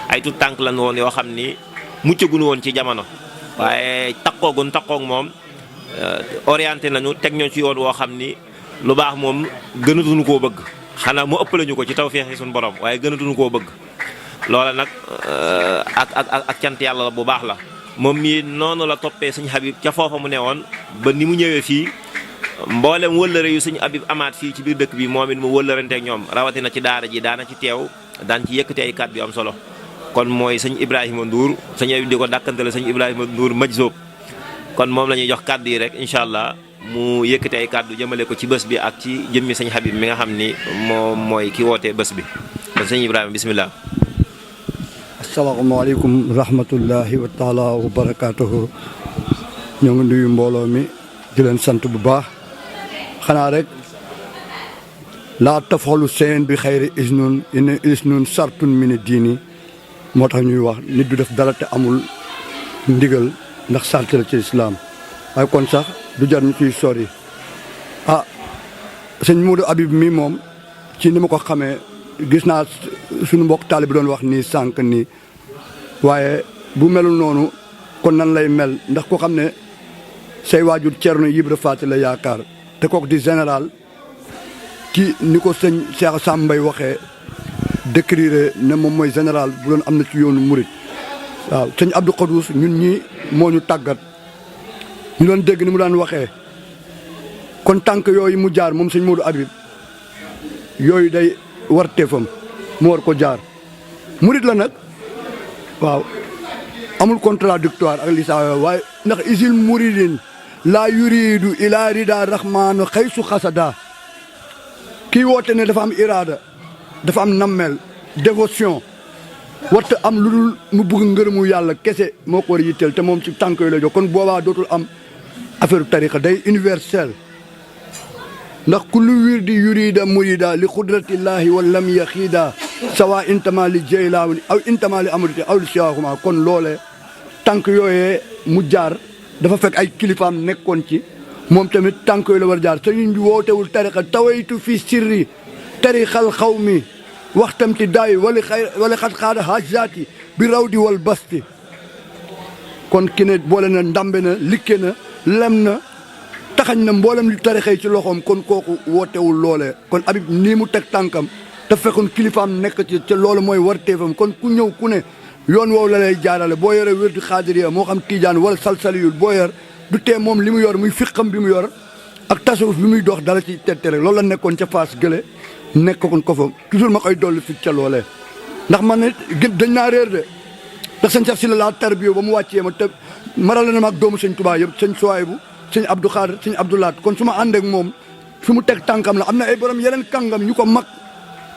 ay tut tànk lan woon yoo xam ni muccagun woon ci jamono waaye takkoog moom orienté nañu teg ñoo ci yoon woo xam ni lu baax moom gënatuñu koo bëgg xanaa mu ëpp lañu ko ci tawfeexi suñu borom waaye gënatuñu koo bëgg loola nag ak cant yàlla la bu baax la moom mii noonu la toppee sëñ Habib ca foofa mu ne woon ba ni mu ñëwee fii mboolem wëllëre yu sëñ Habib amaat fii ci biir dëkk bi moom it mu wëllëranteeg ñoom rawatina ci daara ji daana ci teew daan ci yëkkati ay kàddu yu am solo kon mooy sëñ Ibrahima Ndour sëñ Habib di ko dàkkantale sëñ Ibrahima Ndour Majzoub kon moom la ñuy jox kàddu yi rek incha allah mu yëkkati ay kàddu jëmale ko ci bés bi ak ci jëmmi sëñ Habib mi nga xam ni moom mooy ki wootee bés bi kon sëñ Ibrahima bisimilah. asalaamaaleykum rahmatullahi wa taala wa barakaatuhu ñoo ngi nuyu mbooloo mi di leen sant bu baax xanaa rek laa tafalu seen bi xayri isnun ina isnun sartun mini diini moo tax ñuy wax nit du def dara te amul ndigal ndax sart la ci islaam waaye kon sax du jar ñu ciy sori sëñ Modou Habib mi moom ci ni ma ko xamee gis naa suñu mbokk taali bi doon wax nii sànq nii waaye bu melul noonu kon nan lay mel ndax ko xam ne say waajur Ceerno Ibra Faati la yaakaar te kooku di général ci ni ko sëñ Cheikh Sam Mbaye waxee décrire ne moom mooy général bu doon am na ci yoonu murit waaw sëñ Abdou Khoudous ñun ñii moo ñu tàggat ñu doon dégg ni mu daan waxee kon tànk yooyu mu jaar moom sëñ Modou Habib yooyu day war teefam mu war ko jaar murit la nag waaw amul contradictoire ak li saa waaye ndax isil muridin laa yuridu ila rida rahmaanu xaysu xasada kii woote ne dafa am iraada dafa am nammeel dévotion warta am lu dul mu bëgg ngërëmu yàlla kese moo ko war a yitteel te moom ci tànk yooyu la jox kon boobaa dootul am affaire tariqa day universel ndax kullu wirdi yurida murida li xudratillahi wa lam yaxiida sawa intama li jeylaawni aw intama li amriti aw li siyaahuma kon loole tànk yooyee mu jaar dafa fekk ay kilifaam nekkoon ci moom tamit tànk yooyu la war jaar sëriñ bi wootewul tariqa tawaytu fi sirri tarixal xaw mi waxtam ti daay wala xat xaada hajjaati bi raw di wal basti kon ki ne boole na ndambe na likke na lem na taxañ na mboolem li tarixee ci loxoom kon kooku wootewul loolee kon Habib nii mu teg tànkam te fekkoon kilifaam nekk ci ca loolu mooy warteefam kon ku ñëw ku ne yoon woowu la lay jaarale boo yoree wérdu xaadiriya moo xam tiijaan wala salsaliyul boo yor du tee moom li mu yor muy fiqam bi mu yor ak tasawuf bi muy dox dala ci tette rek loolu la nekkoon ca Fass gële nekkoon ko fa toujours ma koy dolli fi ca loolee ndax man ne dañ naa réer de ndax sëñ Cheikh Sylla laa tarbiyo ba mu wàccee ma te maral na ma ak doomu sëñ Tuubaa yëpp sëñ Suwaybu sëñ Abdou Khadre sëñ Abdou Laat kon su ma ànd ak moom fi mu teg tànkam la am na ay borom yeneen kàngam ñu ko mag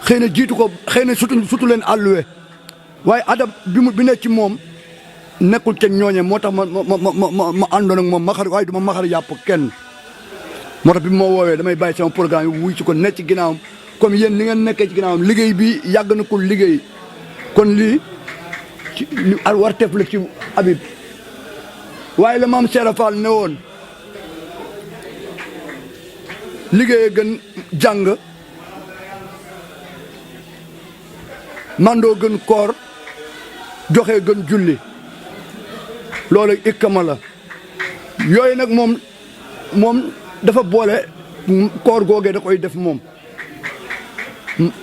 xëy na jiitu ko xëy na sutu leen àlluwe waaye adab bi ne ci moom nekkul ca ñooñe moo tax ma àndoon ak moom ma xar waaye du ma xar yàpp kenn moo tax bi ma woowee damay bàyyi sama programme yi wuy ci ko nekk ci ginnaawam comme yéen ni ngeen nekkee ci ginnaawam liggéey bi yàgg na ko liggéey kon lii li warteef la ci Habib waaye la maam Cheikh Fall ne woon liggéey gën jàng mandoo gën koor joxe gën julli loolu ikkama la yooyu nag moom dafa boole koor googee da koy def moom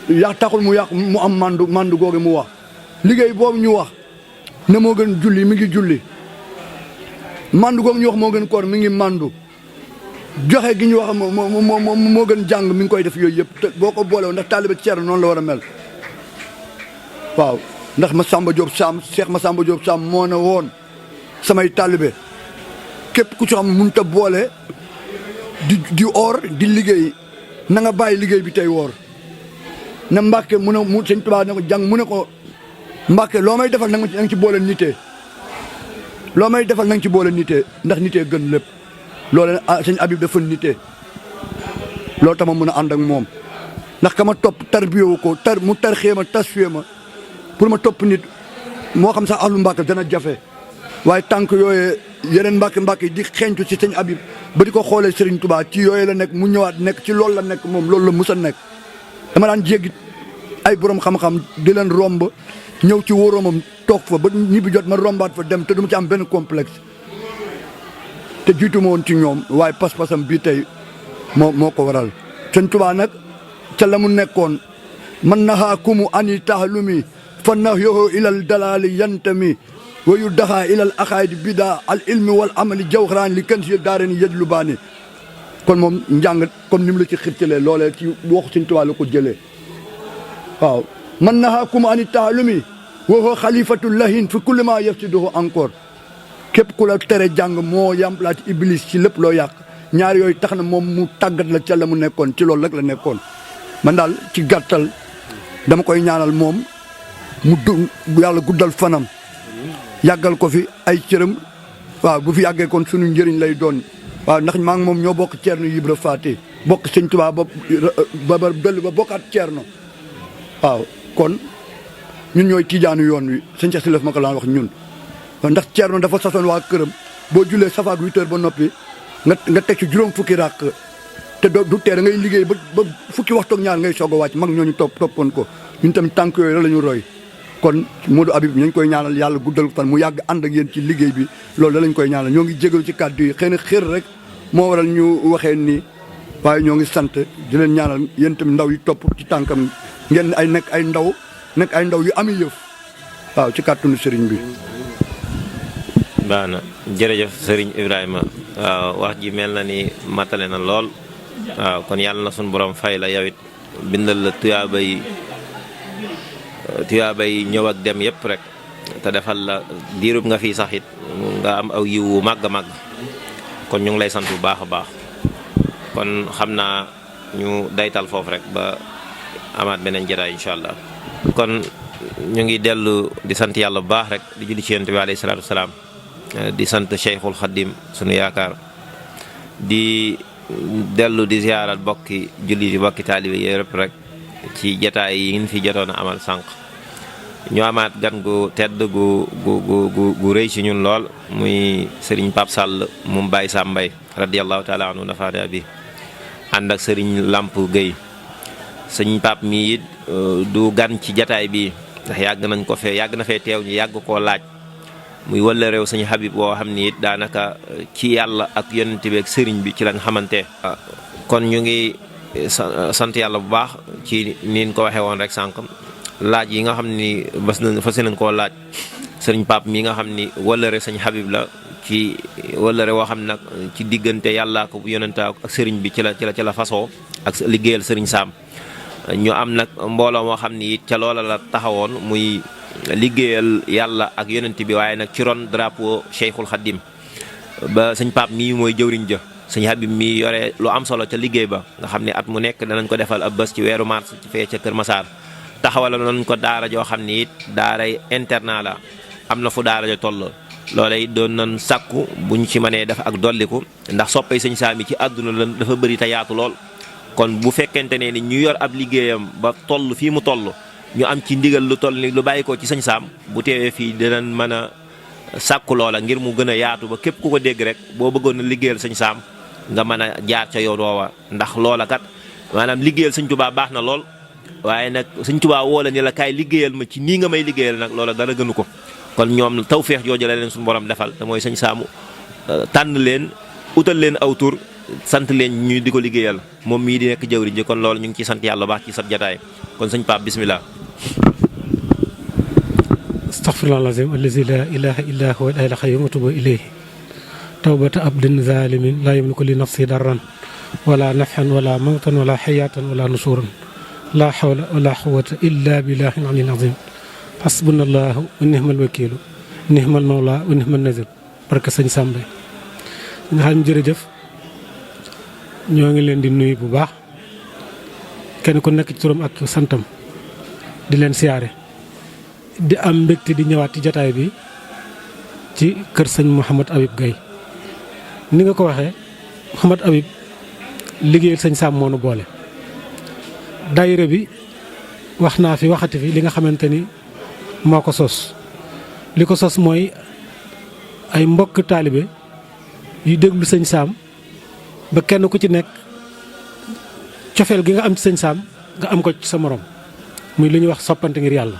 yàq taxul mu yàq mu am mandu googe mu wax liggéey boobu ñu wax ne moo gën julli mi ngi julli mandu googu ñu wax moo gën koor mi ngi mandu joxe gi ñu wax moo gën jàng mi ngi koy def yooyu yëpp te boo ko boole ndax taalibe Ceerno noonu la war a mel waaw ndax Massamba Diop Sam Cheikh Massamba Diop Sam moo ne woon samay taalibe képp ku ci xam mënut a boole di oor di liggéey na nga bàyyi liggéey bi tey woor ne Mbàkke mu Sëñ Tuubaa ne ko jàng mu ne ko Mbàkke loo may defal na nga ci boole nitee loo may defal na nga ci boole nitee ndax nitee gën lépp loolu Sëñ Habib dafa nitee loolu tama mën a ànd ak moom ndax ka ma topp tarbiyewu ko mu tarxee ma tasfiye ma pour ma topp nit moo xam sax ahlu Mbàkke dana jafe waaye tànk yooyee yeneen Mbàkke di xeeñtu ci Sëñ Habib ba di ko xoolee Serigne Touba ci yooyu la nekk mu ñëwaat nekk ci loolu la nekk moom loolu la mus a nekk dama daan jéggi ay borom xam-xam di leen romb ñëw ci wóoromam toog fa ba ñibbi jot ma rombaat fa dem te du ma ci am benn complexe te jiitu ma woon ci ñoom waaye pas-pasam bii tey moo ko waral Sëñ Touba nag ca la mu nekkoon man nahaakumu ani tahlumi fa nahyoho ilal dalali yantami wayu daxaa ilal axaaydi bida al ilmi wal amali jawxaraan li kën si daare ni yëj lu baani kon moom njàng comme ni mu la ci xirtalee loolee ci waxu Sëñ Tuubaa la ko jëlee waaw man nahaakum ani taalumi wa huwa xalifatu lahin fi kulli ma yafsiduhu encore képp ku la tere jàng moo yamplaati iblis ci lépp loo yàq ñaar yooyu tax na moom mu tàggat la ca la mu nekkoon ci loolu rek la nekkoon man daal ci gàttal dama koy ñaanal moom mu yàlla guddal fanam yàggal ko fi ay cëram waaw bu fi yàggee kon sunu njëriñ lay doon waaw ndax maa ngi moom ñoo bokk Ceerno Ibra Faati bokk Sëñ Tuubaa ba dellu ba bokkaat Ceerno waaw kon ñun ñooy tiijaanu yoon wi sëñ Cheikh Silef ma ko laan wax ñun ndax Ceerno dafa sasoon waa këram boo julee safaak 8 heures ba noppi nga teg ci juróom fukki ràkk te du tee da ngay liggéey ba fukki waxtu ak ñaar ngay soog a wàcc mag ñooñu toppoon ko ñun tamit tànk yooyu la ñu roy kon Modou Habib ñu koy ñaanal yàlla guddal fan mu yàgg ànd ak yéen ci liggéey bi loolu da lañ koy ñaanal ñoo ngi jégalu ci kàddu yi xëy na xër rek moo waral ñu waxee nii waaye ñoo ngi sant di leen ñaanal yéen tamit ndaw yi topp ci tànkam ngeen nekk ay ndaw yu ami yëf waaw ci kàttanu sëriñ bi. baax na jërëjëf sëriñ Ibrahima waaw wax ji mel na ni matale na lool waaw kon yàlla na suñu borom fay la yow it bindal la tuyaabay ñëw ak dem yëpp rek te defal la diirub nga fii sax it nga am aw yiw wu màgg a màgg kon ñu ngi lay sant bu baax a baax kon xam naa ñu daytal foofu rek ba amaat beneen jataay incha allah. kon ñu ngi dellu di sant yàlla bu baax rek di julli ci Yonent bi alayhi salaatu wasalaam di sant Cheikhul Khadim sunu yaakaar di dellu di ziyaaral bokki julli di bokki taalibe yëpp rek ci jataay yi ngeen fi jotoon a amal sànq ñu amaat gan gu tedd gu rëy ci ñun lool muy sëriñ Pape Sall moom Baye Sambay radiyallahu taala anhu nafaana bi ànd ak sëriñ Lamp Gueye sëriñ Pape mii it du gan ci jataay bi ndax yàgg na fee teew ñu yàgg koo laaj muy wala réew sëñ Habib boo xam ni it daanaka ci yàlla ak yonent bi ak sëriñ bi ci lañ xamante kon ñu ngi sant yàlla bu baax ci niin ko waxee woon rek sànq laaj yi nga xam ni fas nañ koo laaj sëriñ Pape mi nga xam ni wëllëre sëñ Habib la ci wëllëre woo xam nag ci diggante yàlla ko yonent ak sëriñ bi ci la fasoo ak liggéeyal sëriñ Saam ñu am nag mbooloo moo xam ni it ca loola la taxawoon muy liggéeyal yàlla ak yonent bi waaye nag ci ron drapeau Cheikhul Khadim ba sëñ Pape mii mooy jëwriñ ja sëñ Habib mi yore lu am solo ca liggéey ba nga xam ne at mu nekk danañ ko defal ab bés ci weeru mars ci fee ca Kër Massar taxawal nañ ko daara joo xam ni it daaray internat la am na fu daara jo toll loola it doon nañ sàkku bu ñu ci mënee def ak dolliku ndax soppay sëñ Saam yi ci àdduna la dafa bëri te yaatu lool kon bu fekkente ne ni ñu yor ab liggéeyam ba toll fii mu toll ñu am ci ndigal lu toll ni lu bàyyi ko ci sëñ Saam bu teewee fii dinañ mën a sàkku loola ngir mu gën a yaatu ba képp ku ko dégg rek boo bëggoon a liggéeyal sëñ Saam nga mën a jaar ca yoon woowa ndax loola kat maanaam liggéeyal sëñ Tuubaa baax na lool waaye nag sëñ Tuubaa woo la ni la kaay liggéeyal ma ci nii nga may liggéeyal nag loola dara gënu ko kon ñoom tawféex jooju la leen suñu borom defal te mooy sëñ Saamu tànn leen utal leen aw tur sant leen ñu di ko liggéeyal moom mii di nekk jëwriñ ji kon loolu ñu ngi ciy sant yàlla baax ci sab jataay kon sëñ Pape bismillah. astaghfirullah alazim allazi la ilaha illa huwa al hayyul qayyum wa atubu ilayhi tawbata abdin zalimin la yamliku li nafsi darran wala nafhan wala mawtan wala hayatan wala nusuran la hawla wala quwwata illa billahi al-aliyyil azim hasbunallahu wa ni'mal wakiilu ni'mal mawla wa ni'man nazir barka sëñ Sambe nga xam jërëjëf ñoo ngi leen di nuyu bu baax kenn ku nekk ci turam ak santam di leen siyaare di am mbégte di ñëwaat ci jotaay bi ci kër sëñ Mouhamad Habib Gaye ni nga ko waxee Mouhamad Habib liggéeyal sëñ Sam moo nu boole daayira bi wax naa fi waxati fi li nga xamante ni moo ko sos li ko sos mooy ay mbokk taalibe yu déglu sëñ Sam ba kenn ku ci nekk cofeel gi nga am ci sëñ Sam nga am ko ci sa morom muy li ñuy wax soppante ngir yàlla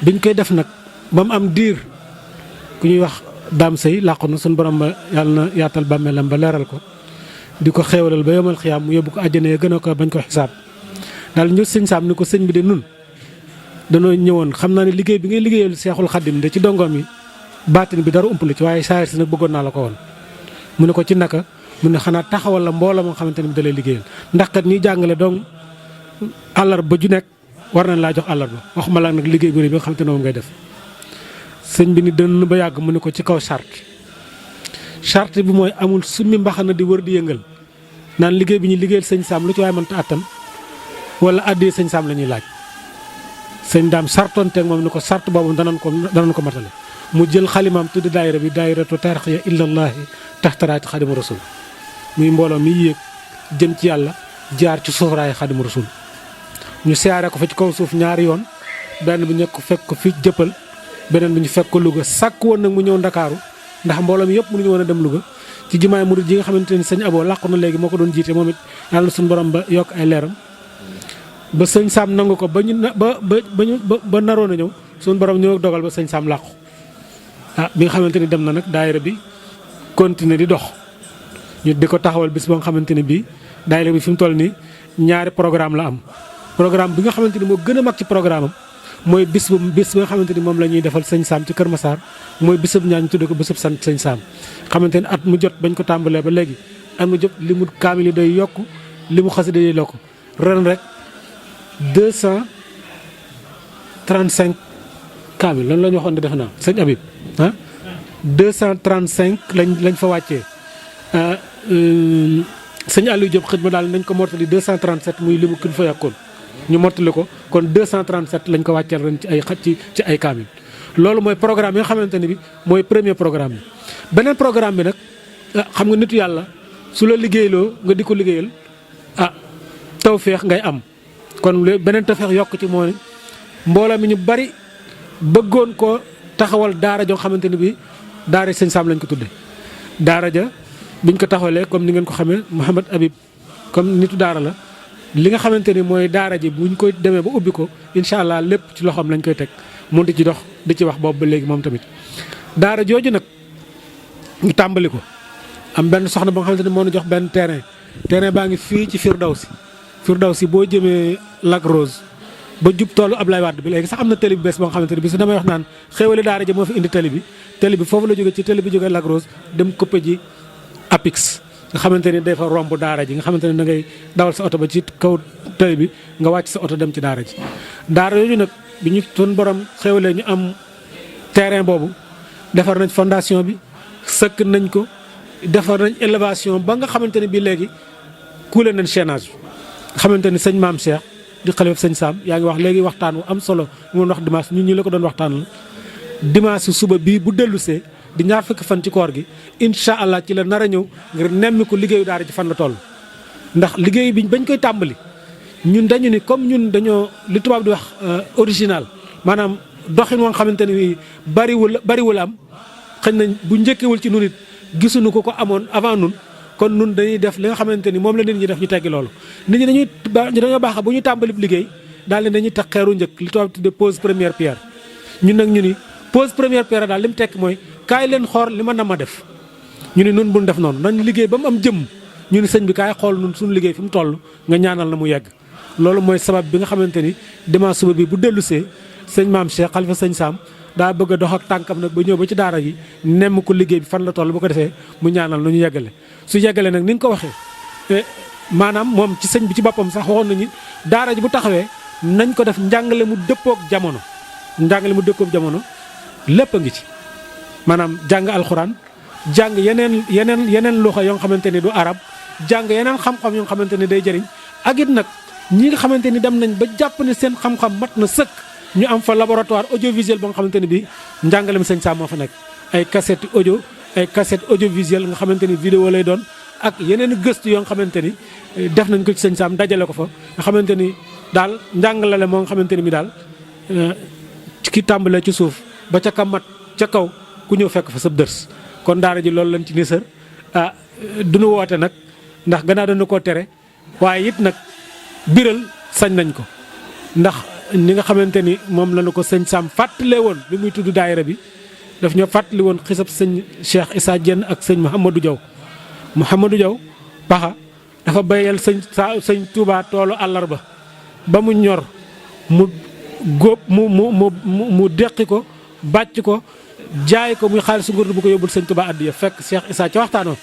biñ koy def nag ba mu am diir ku ñuy wax daam sëy làqu na suñu borom ba yàlla na yaatal bàmmeelam ba leeral ko di ko xéewalal ba yomal xiyaam mu yóbbu ko àjjana ya gën a ko bañ ko xisaab daal ñu sëñ Sam ni ko sëñ bi de nun danoo ñëwoon xam naa ne liggéey bi ngay liggéeyal Seexul Xaddim de ci dongoom yi baatin bi dara ump la ci waaye saayir si nag bëggoon naa la ko woon mu ne ko ci naka mu ne xanaa taxawal la mbooloo moo xamante ni bi da lay liggéeyal ndax kat ñuy jàngale donc àllarba ju nekk war nañ laa jox àllarba waxuma la nag liggéey bu rëy bi nga xamante ne moom ngay def sëñ bi ni dënn ba yàgg mu ne ko ci kaw charte bi mooy amul summi mbaxana di wër di yëngal naan liggéey bi ñu liggéeyal sëñ Sam lu ci waaye mënta attan wala addee sëñ Sam la ñuy laaj sëñ daam sartoonteeg moom ni ko sart boobu danañ ko matale mu jël xalimaam tuddi daayira bi daayiratu tarxiya illallaahi taxtaraati xadimu rasul muy mbooloo mi yéeg jëm ci yàlla jaar ci suufaraay xadimu rasul ñu siyaare ko fa ci kaw suuf ñaari yoon benn bi ñu ko fekk ko fi jëppal beneen bi ñu fekk ko Louga sàkk woon nag mu ñëw Ndakaaru ndax mbooloo mi yëpp mënuñu woon a dem Louga ci jumaay murid yi nga xamante ni sëñ Abo làqu na léegi moo ko doon jiite moom it yàlla na suñu borom ba yokk ay leeram ba sëñ Sam nangu ko ba naroon a ñëw suñu borom ñëw ak dogal ba sëñ Sam làqu bi nga xamante ni dem na nag daayira bi continuer di dox ñu di ko taxawal bis ba nga xamante ni bii daayira bi fi mu toll nii ñaari programme la am programme bi nga xamante ni moo gën a mag ci programme am mooy bis bi nga xamante ni moom la ñuy defal sëñ Sam ci Kër Massar mooy bisub ñaan ñu tudde ko bisub sant sëñ Sam xamante ni at mu jot bañ ko tàmbalee ba léegi at mu jot li mu kaamil yi day yokk li mu xasida day yokk ren rek 235 kaamil lan la ñu waxoon ne def naa sëñ Habib 235 lañ fa wàccee sëñ Aliou Diop xëj ma daal nañ ko mortali 237 muy limu kin fa yàkkoon ñu mortali ko kon 237 lañ ko wàcceel ren ci ay kaamil loolu mooy programme yi nga xamante ne bi mooy premier programme bi beneen programme bi nag xam nga nitu yàlla su la liggéeyloo nga di ko liggéeyal tawféex ngay am kon beneen tawféex yokk ci mooy mbooloo mi ñu bari bëggoon ko taxawal daara joo xamante ne bi daara sëñ Sam lañ ko tudde daara ja biñ ko taxawalee comme ni ngeen ko xamee Mouhamad Habib comme nitu daara la li nga xamante ni mooy daara ji buñ koy demee ba ubbi ko incha allah lépp ci loxoom lañ koy teg mun di ci dox di ci wax boobu ba léegi moom tamit daara jooju nag ñu tàmbali ko am benn soxna ba nga xamante ni moo ñu jox benn terrain baa ngi fii ci Firdawsi boo jëmee Lac Rose ba jub toolu Ablaye Wade bi léegi sax am na télé bi bees boo nga xamante ne bi su damay wax naan xéewale daara ji moo fi indi télé bi foofu la jóge ci télé bi jógee Lac Rose dem coppe ji Apix nga xamante ni dafa romb daara ji nga xamante ne da ngay dawal sa oto ba ci kaw télé bi nga wàcc sa oto dem ci daara ji daara yooyu nag bi ñu sun borom xéewalee ñu am terrain boobu defar nañ fondation bi sëkk nañ ko defar nañ élévation ba nga xamante ne bii léegi kuule nañ chaînage bi xamante ni sëñ Maam Cheikh di xalifa sëñ Sam yaa ngi wax léegi waxtaan wu am solo mu wax dimanche ñun ñi la ko doon waxtaan la dimanche suba bii bu dellusee di ñaar fukki fan ci koor gi incha allah ci la nar a ñëw ngir nemmi ko liggéeyu daara ci fan la toll. ndax liggéey bi bañ koy tàmbali ñun dañu ni comme ñun dañoo li tubaab di wax original maanaam doxin woon xamante ni bariwul am xëy nañ bu njëkkewul ci nun it gisuñu ko amoon avant nun kon nun dañuy def li nga xamante ni moom la nit ñi def ñu teggi loolu. nit ñi dañoo baax bu ñu tàmbali liggéey daal leen dañuy teg xeeru njëkk li tubaab di pose première pierre ñun nag ñu ni pose première pierre daal li mu tekk mooy kaay leen xool li ma nama def ñu ni nun buñ def noonu nañ liggéey ba mu am jëmm ñu ni sëñ bi kaay xool nun suñu liggéey fi mu toll nga ñaanal na mu yegg. loolu mooy sabab bi nga xamante ni dimanche suba bi bu dellusee sëñ Maam Cheikh xalifa sëñ Sam daa bëgg a dox ak tànkam nag ba ñëw ba ci daara yi nemm ko liggéey bi fan la toll bu ko defee mu ñaanal nu ñu yeggale su yeggale nag ni nga ko waxee maanaam moom ci sëñ bi ci boppam sax waxoon nañu daara ji bu taxawee nañ ko def njàngale mu dëppook jamono njàngale mu dëppook jamono lépp a ngi ci maanaam jàng alxuraan jàng yeneen loxo yoo nga xamante ni du arab jàng yeneen xam-xam yoo nga xamante ni day jëriñ ak it nag ñi nga xamante ni dem nañ ba jàpp ne seen xam-xam mat na sëkk ñu am fa laboratoire audiovisuel ba nga xamante ni bii njàngalem sëñ Sam moo fa nekk ay cassette audio ay cassette audiovisuel nga xamante ni vidéo lay doon ak yeneen gëstu yoo nga xamante ni def nañ ko ci sëñ Sam dajale ko fa nga xamante ni daal njàngalale moo nga xamante ni mi daal ki tàmbalee ci suuf ba ca kam mat ca kaw ku ñëw fekk fa sab dërs kon daara ji loolu lañ ci nisër duñu woote nag ndax gannaaw dañu koo tere waaye it nag biral sañ nañ ko ndax ni nga xamante ni moom lañu ko sëñ Sam fàttalee woon bi muy tudd daayira bi daf ñoo fàttali woon xisab sëñ Cheikh Issa Diène ak sëñ Mouhamadou Diaw paxa dafa bayal sëñ Touba toolu àllarba ba mu ñor mu góob mu deqi ko bàcc ko jaay ko muy xaalis su ngurdu bu ko yóbbul sëñ Touba addiya fekk Cheikh Issa ca waxtaanoon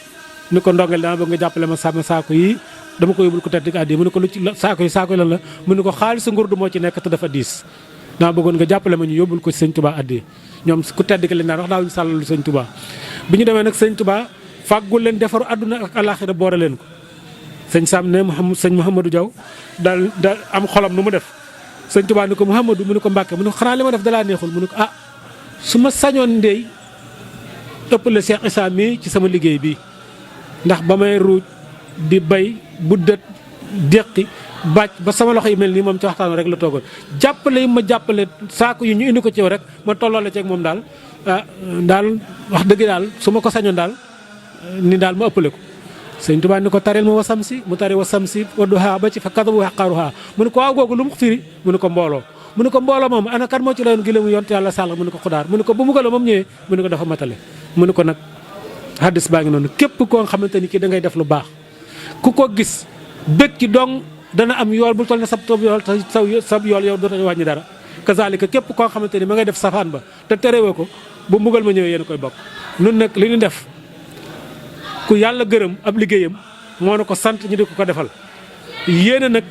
ni ko ndongel dama bëgg nga jàppale ma sàmm saako yi dama ko yóbbul ko tedd addiya mu ne ko lu ci saako yi lan la mu ne ko xaalis su ngurdu moo ci nekk te dafa diis dama bëggoon nga jàppale ma ñu yóbbul ko sëñ Touba addiya ñoom ku tedd ki leen daan wax daawuñu sàllalu sëñ Touba bi ñu demee nag sëñ Touba fàggul leen defaru àdduna ak alaxira boole leen ko sëñ Sam ne sëñ Mouhamadou Diaw daal am xolam nu mu def sëñ Touba ni ko Mouhamadou mu ne ko Mbàkke mu ne ko xanaa li ma def dalaa neexul mu ne ko su ma sañoon ndey ëppale Cheikh Issa mii ci sama liggéey bi ndax ba may ruuj di bay buddat déqi bàcc ba sama loxo yi mel nii moom ci waxtaan rek la toogoon jàppale yi ma jàppale saako yi ñu indi ko ci yow rek ma tolloole ceeg moom daal daal wax dëgg daal su ma ko sañoon daal ni daal ma ëppale ko sëñ Tuubaa ni ko taril ma wasam si mu tari wasam si wadduhaa ba ci fa kadabu xaqaaruhaa mu ne ko waaw googu lu mu firi mu ne ko mbooloo mu ne ko mbooloo moom ana kan moo ci layoon gilé mu yont yàlla sàll mu ne ko xudaar mu ne ko bu mu galo moom ñëwee mu ne ko dafa matale mu ne ko nag hadis baa ngi noonu képp koo xamante ni kii da ngay def lu baax ku ko gis bëgg ci dong dana am yool bu toll ne sab toob yool te sab yool yow dootoo wàññi dara kazalika képp koo xamante ni ma ngay def safaan ba te terewee ko bu mbugal ma ñëwee yéen koy bokk nun nag li ñu def ku yàlla gërëm ab liggéeyam moo na ko sant ñu di ko defal yéene nag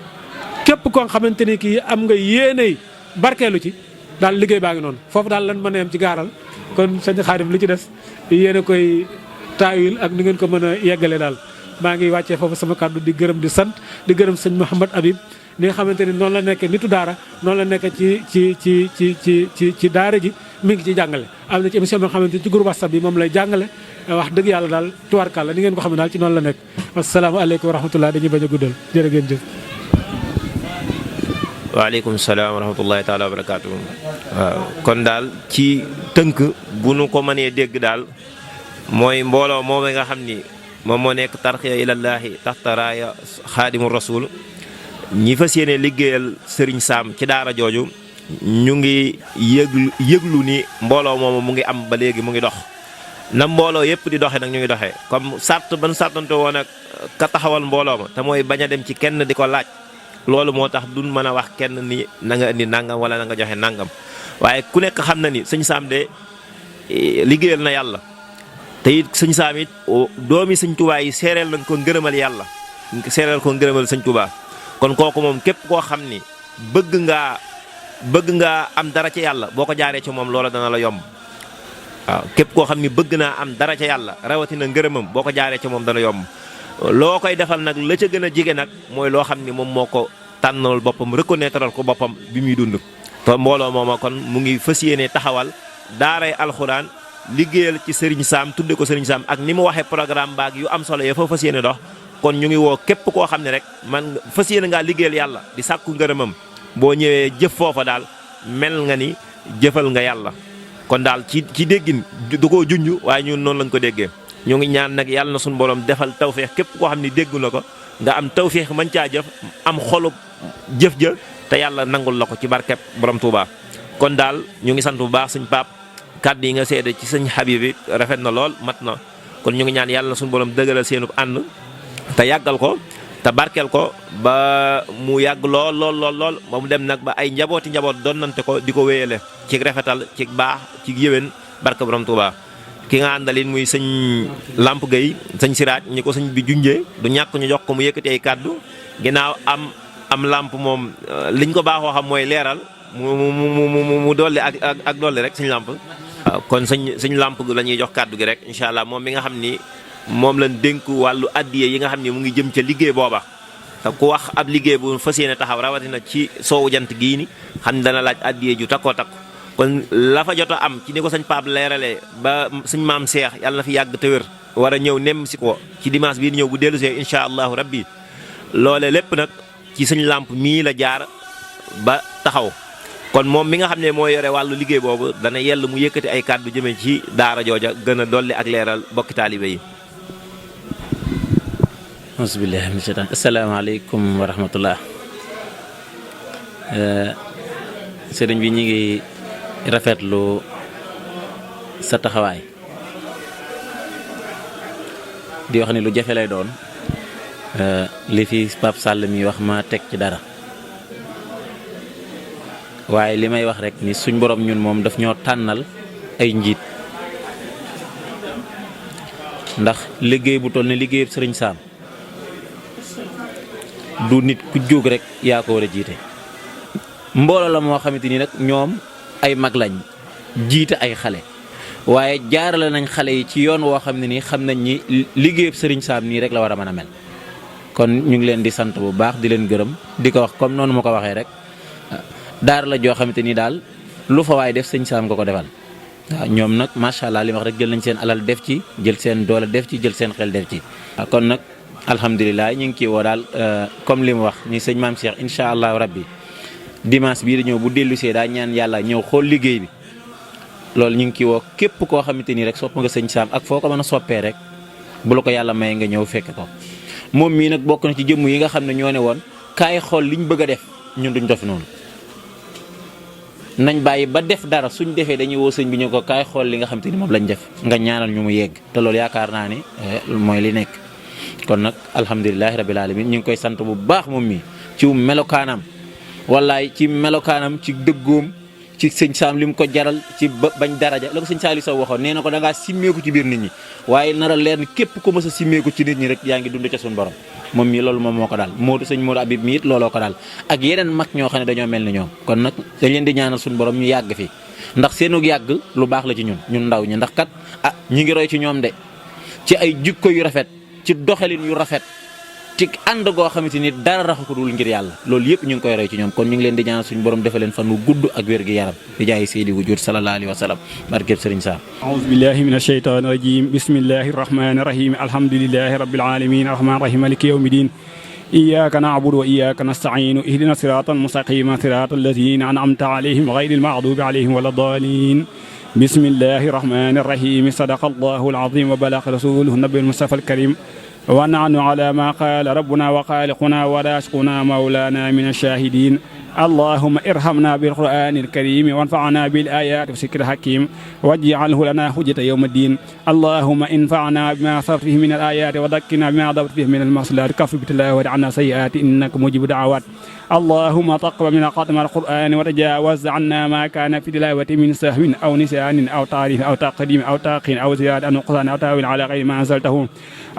képp koo xamante ni kii am nga yéeney barkeelu ci daal liggéey baa ngi noonu foofu daal lan mën a yem ci gaaral kon sëñ Xaadim li ci des yéen a koy taawil ak ni ngeen ko mën a yeggale daal maa ngi wàccee foofu sama kàddu di gërëm di sant di gërëm sëñ Mouhamad Habib ni nga xamante ni noonu la nekk nitu daara noonu la nekk ci daara ji mi ngi ciy jàngale am na ci émission bi nga xamante ni ci groupe WhatsApp bi moom lay jàngale wax dëgg yàlla daal tubaarkàlla ni ngeen ko xam ne daal ci noonu la nekk asalaamaaleykum wa rahmatullah dañuy bañ a guddal jërë ngeen jëf waaleykum salaam wa rahmatullahi taala wa barakaatu. waaw kon daal ci tënk bu nu ko mënee dégg daal mooy mbooloo moom nga xam ni moom moo nekk tarxiya ilallaahi taxta raaya xaadimu rasul ñi fas yéene liggéeyal Serigne Sam ci daara jooju ñu ngi yëglu ni mbooloo moomu mu ngi am ba léegi mu ngi dox na mbooloo yëpp di doxee nag ñu ngi doxee comme ban sartante woon ak ka taxawal mbooloo ma te mooy bañ a dem ci kenn di ko laaj loolu moo tax duñ mën a wax kenn ni na nga indi nangam wala na nga joxe nangam waaye ku nekk xam na ni sëñ Sam de liggéeyal na yàlla te it sëñ Sam it doomi sëñ Tuubaa yi seereel nañ ko ngërëmal yàlla seereel ko ngërëmal sëñ Tuubaa kon kooku moom képp koo xam ni bëgg ngaa am dara ci yàlla boo ko jaaree ci moom loola dana la yomb waaw képp koo xam ni bëgg naa am dara ca yàlla rawatina ngërëmam boo ko jaaree ca moom dana yomb loo koy defal nag la ca gën a jege nag mooy loo xam ni moom moo ko tànnal boppam reconnaître ko boppam bi muy dund. te mbooloo mooma kon mu ngi fas yéene taxawal daaray alxuraan liggéeyal ci Serigne Sam tudde ko Serigne Sam ak ni mu waxee programme baag yu am solo ya fa fas yéene dox kon ñu ngi woo képp koo xam ne rek man fas yéene ngaa liggéeyal yàlla di sàkku ngërëmam boo ñëwee jëf foofa daal mel nga ni jëfal nga yàlla. kon daal ci déggin du ko junj waaye ñun noonu lañ ko déggee ñu ngi ñaan nag yàlla na suñu borom defal tawféex képp koo xam ne déggu na ko nga am tawféex mën caa jëf am xolub jëf ja te yàlla nangul la ko ci barkeb borom Touba. kon daal ñu ngi sant bu baax sëñ Pape kàddu yi nga seede ci sëñ Habib bi rafet na lool mat na kon ñu ngi ñaan yàlla na suñu borom dëgëral seenub ànd te yàggal ko te barkeel ko ba mu yàgg lool ba mu dem nag ba ay njaboot doon nante ko di ko wéyale ci rafetal ci baax ci yéwén barke borom Touba. ki nga àndalin muy sëñ Lamp Gueye sëñ Siraaj ñi ko sëñ bi junjee du ñàkk ñu jox ko mu yëkkati ay kàddu ginnaaw am lamp moom liñ ko baaxoo xam mooy leeral mu dolli ak dolli rek sëñ Lamp. waaw kon sëñ Lamp la ñuy jox kàddu gi rek incha allah moom mi nga xam ni moom lañ dénk wàllu addiye yi nga xam ni mu ngi jëm ca liggéey booba te ku wax ab liggéey bu fas yéene taxaw rawatina ci soowu jant gii ni xam ne dana laaj addiye ju takkoo kon la fa jot a am ci ni ko sëñ Pape leeralee ba sëñ maam Cheikh yàlla na fi yàgg te wér war a ñëw nem si ko ci dimanche bii di ñëw bu dellu see incha allahu rabbi loole lépp nag ci sëñ Lamp mii la jaar ba taxaw kon moom mi nga xam ne moo yore wàllu liggéey boobu dana yell mu yëkkati ay kàddu jëme ci daara jooja gën a dolli ak leeral bokki taalibe yi. auzubillahi mina shaytaan asalaamaaleykum wa rahmatullah sëriñ bi ñu ngi rafetlu sa taxawaay di wax ni lu jafe lay doon li fi Pape Sall mi wax ma teg ci dara waaye li may wax rek ni suñ borom ñun moom daf ñoo tànnal ay njiit ndax liggéey bu toll ne liggéeyub sëriñ Sam du nit ku jóg rek yaa ko war a jiite mbooloo la moo xamante ni nag ñoom ay mag lañ jiite ay xale waaye jaarale nañ xale yi ci yoon woo xam ne nii xam nañ ni liggéeyub sëriñ Sam nii rek la war a mën a mel kon ñu ngi leen di sant bu baax di leen gërëm di ko wax comme noonu ma ko waxee rek daara la joo xamante ni daal lu fa waay def sëñ Sam nga ko defal waaw ñoom nag macha allah li ma wax rek jël nañ seen alal def ci jël seen doole def ci jël seen xel def ci. kon nag alhamdulilah ñu ngi ciy woo daal comme li mu wax ni sëñ maam Cheikh incha allahu rabbi dimanche bii di ñëw bu dellusee daa ñaan yàlla ñëw xool liggéey bi loolu ñu ngi ciy woo képp koo xamante ni rek sopp nga sëñ Sam ak foo ko mën a soppee rek bu la ko yàlla may nga ñëw fekk ko moom mii nag bokk na ci jëmm yi nga xam ne ñoo ne woon kaay xool liñ bëgg a def ñun duñ def noonu. nañ bàyyi ba def dara suñ defee dañuy woo sëñ bi ñu ko kaay xool li nga xam te ni moom lañ def nga ñaanal ñu mu yegg te loolu yaakaar naa ni mooy li nekk kon nag alhamdulilahi rabil alamin ñu ngi koy sant bu baax moom mi ci melokaanam wallaay ci melokaanam ci dëggoom ci sëñ Sam li mu ko jaral ci bañ daraja la ko sëñ Saliou Sow waxoon nee na ko da ngaa simmeeku ci biir nit ñi waaye nara leer ni képp ku mës a simmeeku ci nit ñi rek yaa ngi dund ca suñu borom moom mii loolu moom moo ko daal sëñ Modou Habib mi it looloo ko daal ak yeneen mag ñoo xam ne dañoo mel ni ñoom kon nag dañ leen di ñaanal suñu borom ñu yàgg fi ndax seenug yàgg lu baax la ci ñun ndaw ñi ndax kat ñi ngi roy ci ñoom de ci ay jikko yu rafet ci doxalin yu rafet ci ànd goo xamante ni dara raxu ko dul ngir yàlla loolu yëpp ñu ngi koy roy ci ñoom kon ñu ngi leen di ñaanal suñu borom defal leen fan wu gudd ak wér gi yaram di jaay Seydi Wujud sallallahu alayhi wa sallam barkeb Sëriñ Sam a'uuzu billahi mina shaytaani rajiim bismillahi rahmaani rahiim alhamdulillahi rabbil aalamiin arrahmaani rahiim maliki yawmi diin iyyaaka na'budu wa iyyaaka nasta'iin ihdina siraatal mustaqiim siraatal laziina an'amta alayhim ghayril maghduubi alayhim wala daalliin bismillahi rahmaani rahiim sadaqallahu al-aziim wa balaga rasuuluhu nabiyul mustafaa al-kariim ونحن على ما قال ربنا وخالقنا ورازقنا مولانا من الشاهدين اللهم ارحمنا بالقرآن الكريم وانفعنا بالآيات والذكر الحكيم واجعله لنا حجة يوم الدين اللهم انفعنا بما صرفت فيه من الآيات وذكرنا بما ضبط فيه من المصلحات كف بالله وعنا سيئات إنك مجيب دعوات اللهم تقبل منا خاتم القرآن وتجاوز عنا ما كان في تلاوة من سهو أو نسيان أو تعريف أو تقديم أو تأخير أو زيادة أو نقصان أو تاويل على غير ما أنزلته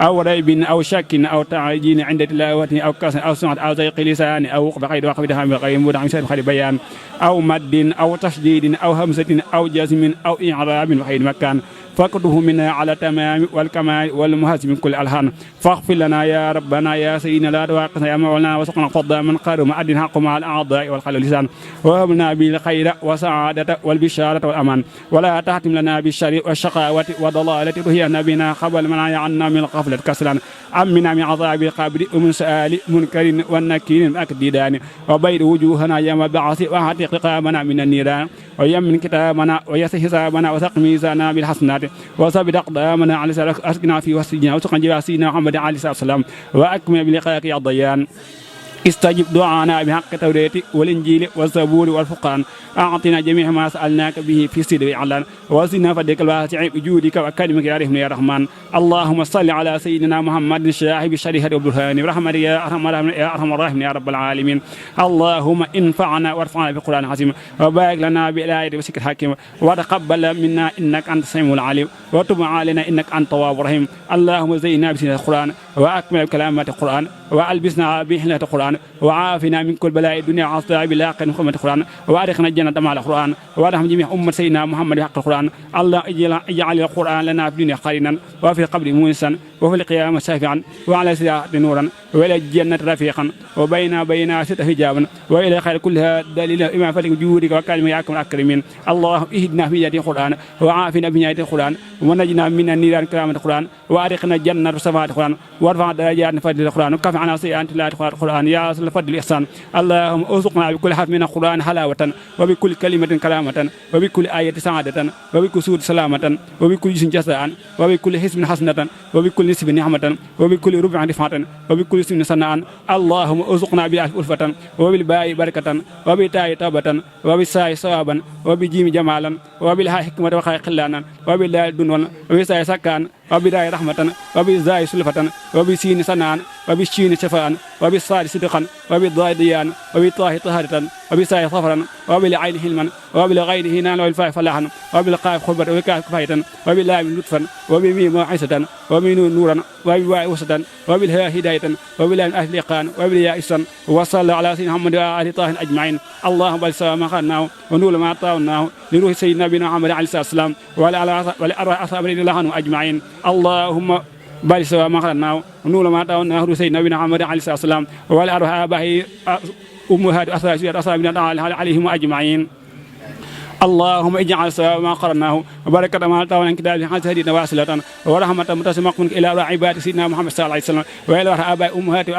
أو ريب أو شك أو تعجيل عند تلاوته أو كسر أو سمعة أو زيق لسان أو بغير وقف دهام بغير مدعم سبب خير بيان أو مد أو تشديد أو همزة أو جزم أو إعراب بغير مكان فقده منا على تمام والكمال والمهز من كل الألحان فاغفر لنا يا ربنا يا سيدنا لا تواقنا يا مولانا وسقنا فضلا من قار ومعدن حق مع الأعضاء والقلب واللسان وهب لنا بالخير والسعادة والبشارة والأمان ولا تحتم لنا بالشر والشقاوة والضلالة رهينا بنا قبل منع عنا من الغفلة كسلا أمنا من عذاب القبر ومن سؤال منكر والنكير أكديدان وبيد وجوهنا يوم البعث وحتق رقابنا من النيران ويمن كتابنا ويسر حسابنا وثق ميزاننا بالحسنات وثبت أقدامنا على سلك أسكنا في وسطنا وسقنا جواسينا محمد عليه الصلاة والسلام وأكمل بلقائك يا ضيان استجب دعانا بحق التوراة والإنجيل والزبور والفرقان أعطنا جميع ما سألناك به في السر والإعلان وزدنا فضلك الواسع بجودك وكرمك يا رحمن يا رحمن اللهم صل على سيدنا محمد الشاهد بالشريعة والبرهان برحمتك يا أرحم الراحمين يا رب العالمين اللهم انفعنا وارفعنا بالقرآن العظيم وبارك لنا بالآية وسكر الحكيم وتقبل منا إنك أنت السميع العليم وتب علينا إنك أنت التواب الرحيم اللهم زينا بسنة القرآن وأكمل كلمات القرآن وألبسنا بحلة القرآن وعافنا من كل بلاء الدنيا وعصنا بلاق محمد القرآن وأدخلنا الجنة مع القرآن وارحم جميع أمة سيدنا محمد حق القرآن الله اجعل القرآن لنا في الدنيا قرينا وفي القبر مونسا وفي القيامة شافعا وعلى الصراط نورا وإلى الجنة رفيقا وبين ستة حجابا وإلى خير كلها دليل إما فلك جودك وكلمة ياكم الأكرمين الله اهدنا في يد القرآن وعافنا في يد القرآن ونجنا من النيران كرامة القرآن وأدخلنا الجنة صفات القرآن وارفع درجات فضل القرآن وكف عنا سيئات لا القرآن يا أصل فضل الإحسان اللهم ارزقنا بكل حرف من القرآن حلاوة وبكل كلمة كلامة وبكل آية سعادة وبكل سورة سلامة وبكل جسم جزاء وبكل حسب حسنة وبكل نسب نعمة وبكل ربع رفعة وبكل اسم سناء اللهم ارزقنا بالألف ألفة وبالباء بركة وبالتاء توبة وبالساء ثوابا وبالجيم جمالا وبالهاء حكمة وخير خلانا وبالدال دنوا وبالساء سكان وبالداء رحمة وبالزاء سلفة وبالسين سناء وبالشين شفاء وبالصاد صدقا وبالضاء ضيان وبالطاء طهارة وبالساء صفرا وبالعين حلما وبالغين هنان وبالفاء فلاحا وبالقاف خبرا وبالكاف كفاية وباللام لطفا وبالميم موعظة وبالنون نورا وبالواء وسطا وبالهاء هداية وباللام أفلقان وبالياء إحسان وصلى على سيدنا محمد وآله طاهر أجمعين اللهم بارك ما خلناه ونور ما أعطاه لروح سيدنا بنا محمد عليه الصلاة والسلام وعلى أرواح أصحاب رضي الله عنهم أجمعين اللهم بارك ما خلناه ونور ما أعطاه لروح سيدنا بنا محمد عليه الصلاة والسلام وعلى أرواح آبائه أمهات أصحابنا عليهم أجمعين اللهم اجعل سواء ما قرناه وبركة ما أعطاه كتاب حسن هدينا واصلة ورحمة متسمق إلى عباد سيدنا محمد صلى الله عليه وسلم وإلى آباء أمهات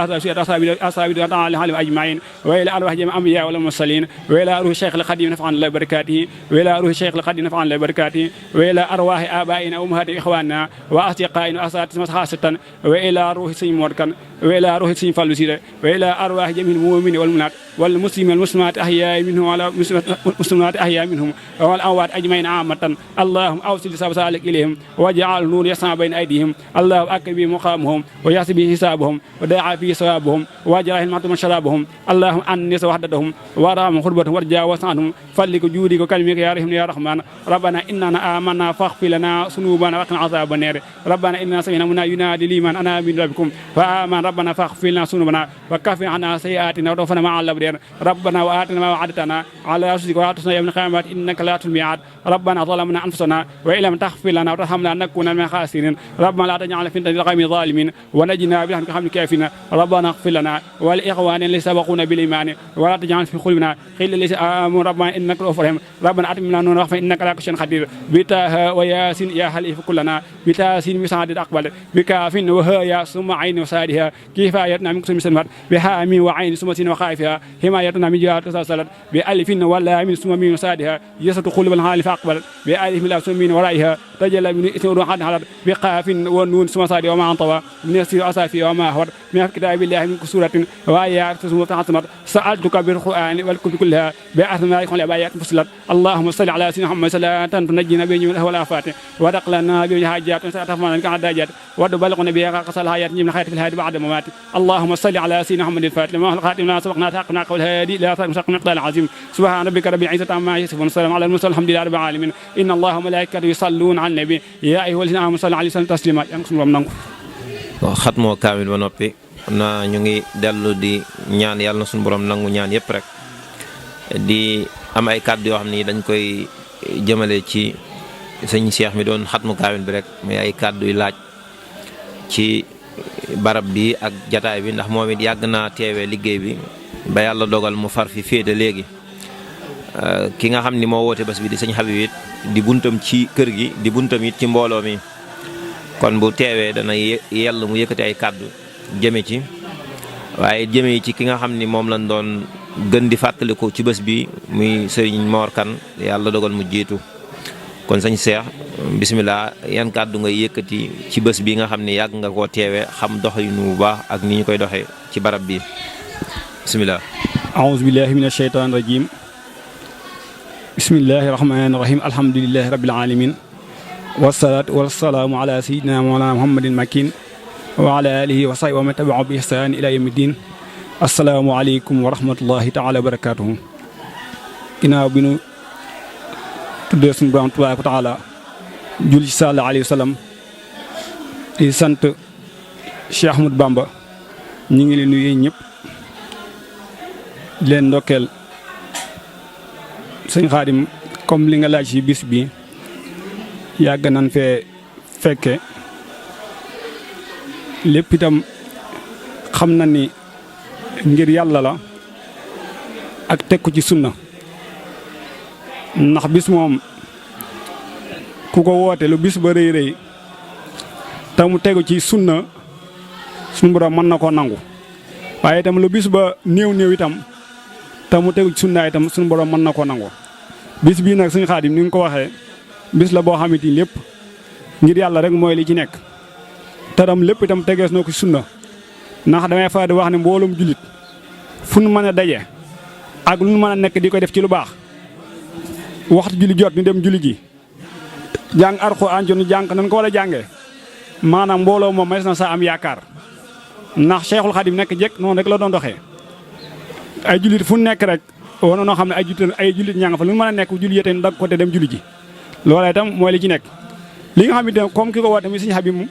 أصحابنا عليهم أجمعين وإلى أرواح جميع الأنبياء والمرسلين وإلى روح الشيخ القديم نفعنا الله بركاته وإلى روح الشيخ القديم نفعنا الله بركاته وإلى أرواح آبائنا وأمهات إخواننا وأصدقائنا وأساتذتنا خاصة وإلى روح سيد موركان وإلى روح سيد فالوسيرة وإلى أرواح جميع المؤمنين والمؤمنات والمسلمين والمسلمات أحياء منهم وعلى مسلمات أحياء منهم والأموات أجمعين عامة اللهم أوصل سبسالك إليهم واجعل النور يسعى بين أيديهم الله أكبر به مقامهم ويحسب به حسابهم وداعى فيه ثوابهم واجعل المعتم شرابهم اللهم أنس وحدتهم ورام خربتهم وارجاوز عنهم فلك جودك وكلمك يا رحمن يا رحمن ربنا إننا آمنا فاغفر لنا ذنوبنا وقنا عذاب النار ربنا إننا سمعنا مناديا ينادي لمن آمن بربكم فآمن ربنا فاغفر لنا ذنوبنا وكفر عنا سيئاتنا وتوفنا مع الأبرار ربنا وآتنا ما وعدتنا على رسلك ولا تخزنا يوم القيامة إنك لا تخلف الميعاد ربنا ظلمنا أنفسنا وإن لم تغفر لنا وترحمنا لنكونن من الخاسرين ربنا لا تجعلنا فتنة للقوم الظالمين ونجنا برحمتك من الكافرين ربنا اغفر لنا ولإخواننا الذين سبقونا بالإيمان ولا تجعل في قلوبنا غلا للذين آمنوا ربنا إنك رؤوف رحيم ربنا أتمم لنا نورنا إنك على كل شيء قدير بتاه وياسين يا حليف كلنا بتاسين بسعادة أقبل بكاف وهايا ثم عين وسادها كفايتنا من كل مسلمات بحامي وعين ثم سين وخائفها حمايتنا من جهات تسلسلت بألف ولا من ثم من وسادها يسط قلوب الحال فأقبل بألف لا ثم من ورائها تجلى من إثم روحان حلت بقاف ونون ثم صاد وما انطوى من يسير أسافي وما هور من كتاب الله من كسورة وآيات ثم تعصمت سألتك بالقرآن والكتب كلها بأثناء الآيات فصلت اللهم صل على سيدنا محمد صلاة تنجينا به من والآفات ودق لنا به حاجات وسأتفنا لك عداجات ودبلغنا بها قصى الحياة من خير في الحياة بعد موت الممات اللهم صل على سيدنا محمد الفاتح لما الخاتم لما سبقنا حقنا قول هادي لا صدق مقدار العظيم سبحان ربك رب العزة عما يصفون والسلام على المرسلين الحمد لله رب العالمين إن الله وملائكته يصلون على النبي يا أيها الذين آمنوا صلوا عليه وسلم تسليما xatmoo kaamil ba noppi na ñu ngi dellu di ñaan yàlla na suñu borom nangu ñaan yëpp rek di am ay kàddu yoo xam ni dañ koy jëmale ci sëñ Cheikh mi doon xatmu kaamil bi rek muy ay kàddu yu laaj ci barab bi ak jataay bi ndax moom it yàgg naa teewee liggéey bi ba yàlla dogal mu far fi féete léegi ki nga xam ni moo woote bés bi di sëñ Habib it di buntam ci kër gi di buntam it ci mbooloo mi kon bu teewee dana yell mu yëkkati ay kàddu jëme ci waaye jëme ci ki nga xam ni moom lañ doon gën di fàttaliku ci bés bi muy Serigne Mor Kane yàlla dogal mu jiitu kon sëñ Cheikh bisimilah yan kàddu ngay yëkkati ci bés bi nga xam ni yàgg nga koo teewee xam doxalinu bu baax ak ni ñu koy doxee ci barab bi bisimilah. aouzu billahi min asheytaan rajim bismillahi rahmani rahim alhamdulilahi rabbil alamin wasalaatu wasalaamu ala sayidina mawlana muhammadin makin wa ala alihi wa sahbihi wa man tabi'ahum bi ihsan ila yawmi din assalaamu aleykum wa rahmatullahi taala wa barakatuhu ginnaaw bi nu tuddee suñu borom tabaaraka wa taala julli ci sallallahu alayhi wa sallam di sant Cheikh Ahmadou Bamba ñu ngi leen nuyu ñëpp di leen ndokkeel sëñ Xaadim comme li nga laaj ci bis bi yàgg nañ fee fekke lépp itam xam na ni ngir yàlla la ak teg ko ci sunna ndax bis moom ku ko woote lu bis ba rëy rëy te mu tegu ci sunna suñu borom mën na koo nangu waaye itam lu bis ba néew néew itam te mu tegu ci sunna itam suñu borom mën na koo nangu bis bii nag suñu Xaadim ni nga ko waxee bis la boo xamante ni lépp ngir yàlla rek mooy li ci nekk te tam lépp itam tegees na ko sunna ndax damay fa di wax ne mbooloom jullit fu nu mën a daje ak lu nu mën a nekk di koy def ci lu baax waxtu julli jot ñu dem julli ji jàng Alxuraan ñu jàng nañ ko war a jàngee maanaam mbooloo moom may na sa am yaakaar ndax Cheikhul Khadim nekk jekk noonu rek la doon doxee ay jullit fu nekk rek wane noo xam ne ay jullit ñaa nga fa lu nu mën a nekk julli yéete dag ko te dem julli ji loola itam mooy li ci nekk li nga xam ne comme ki ko woote mi sëñ Habib mu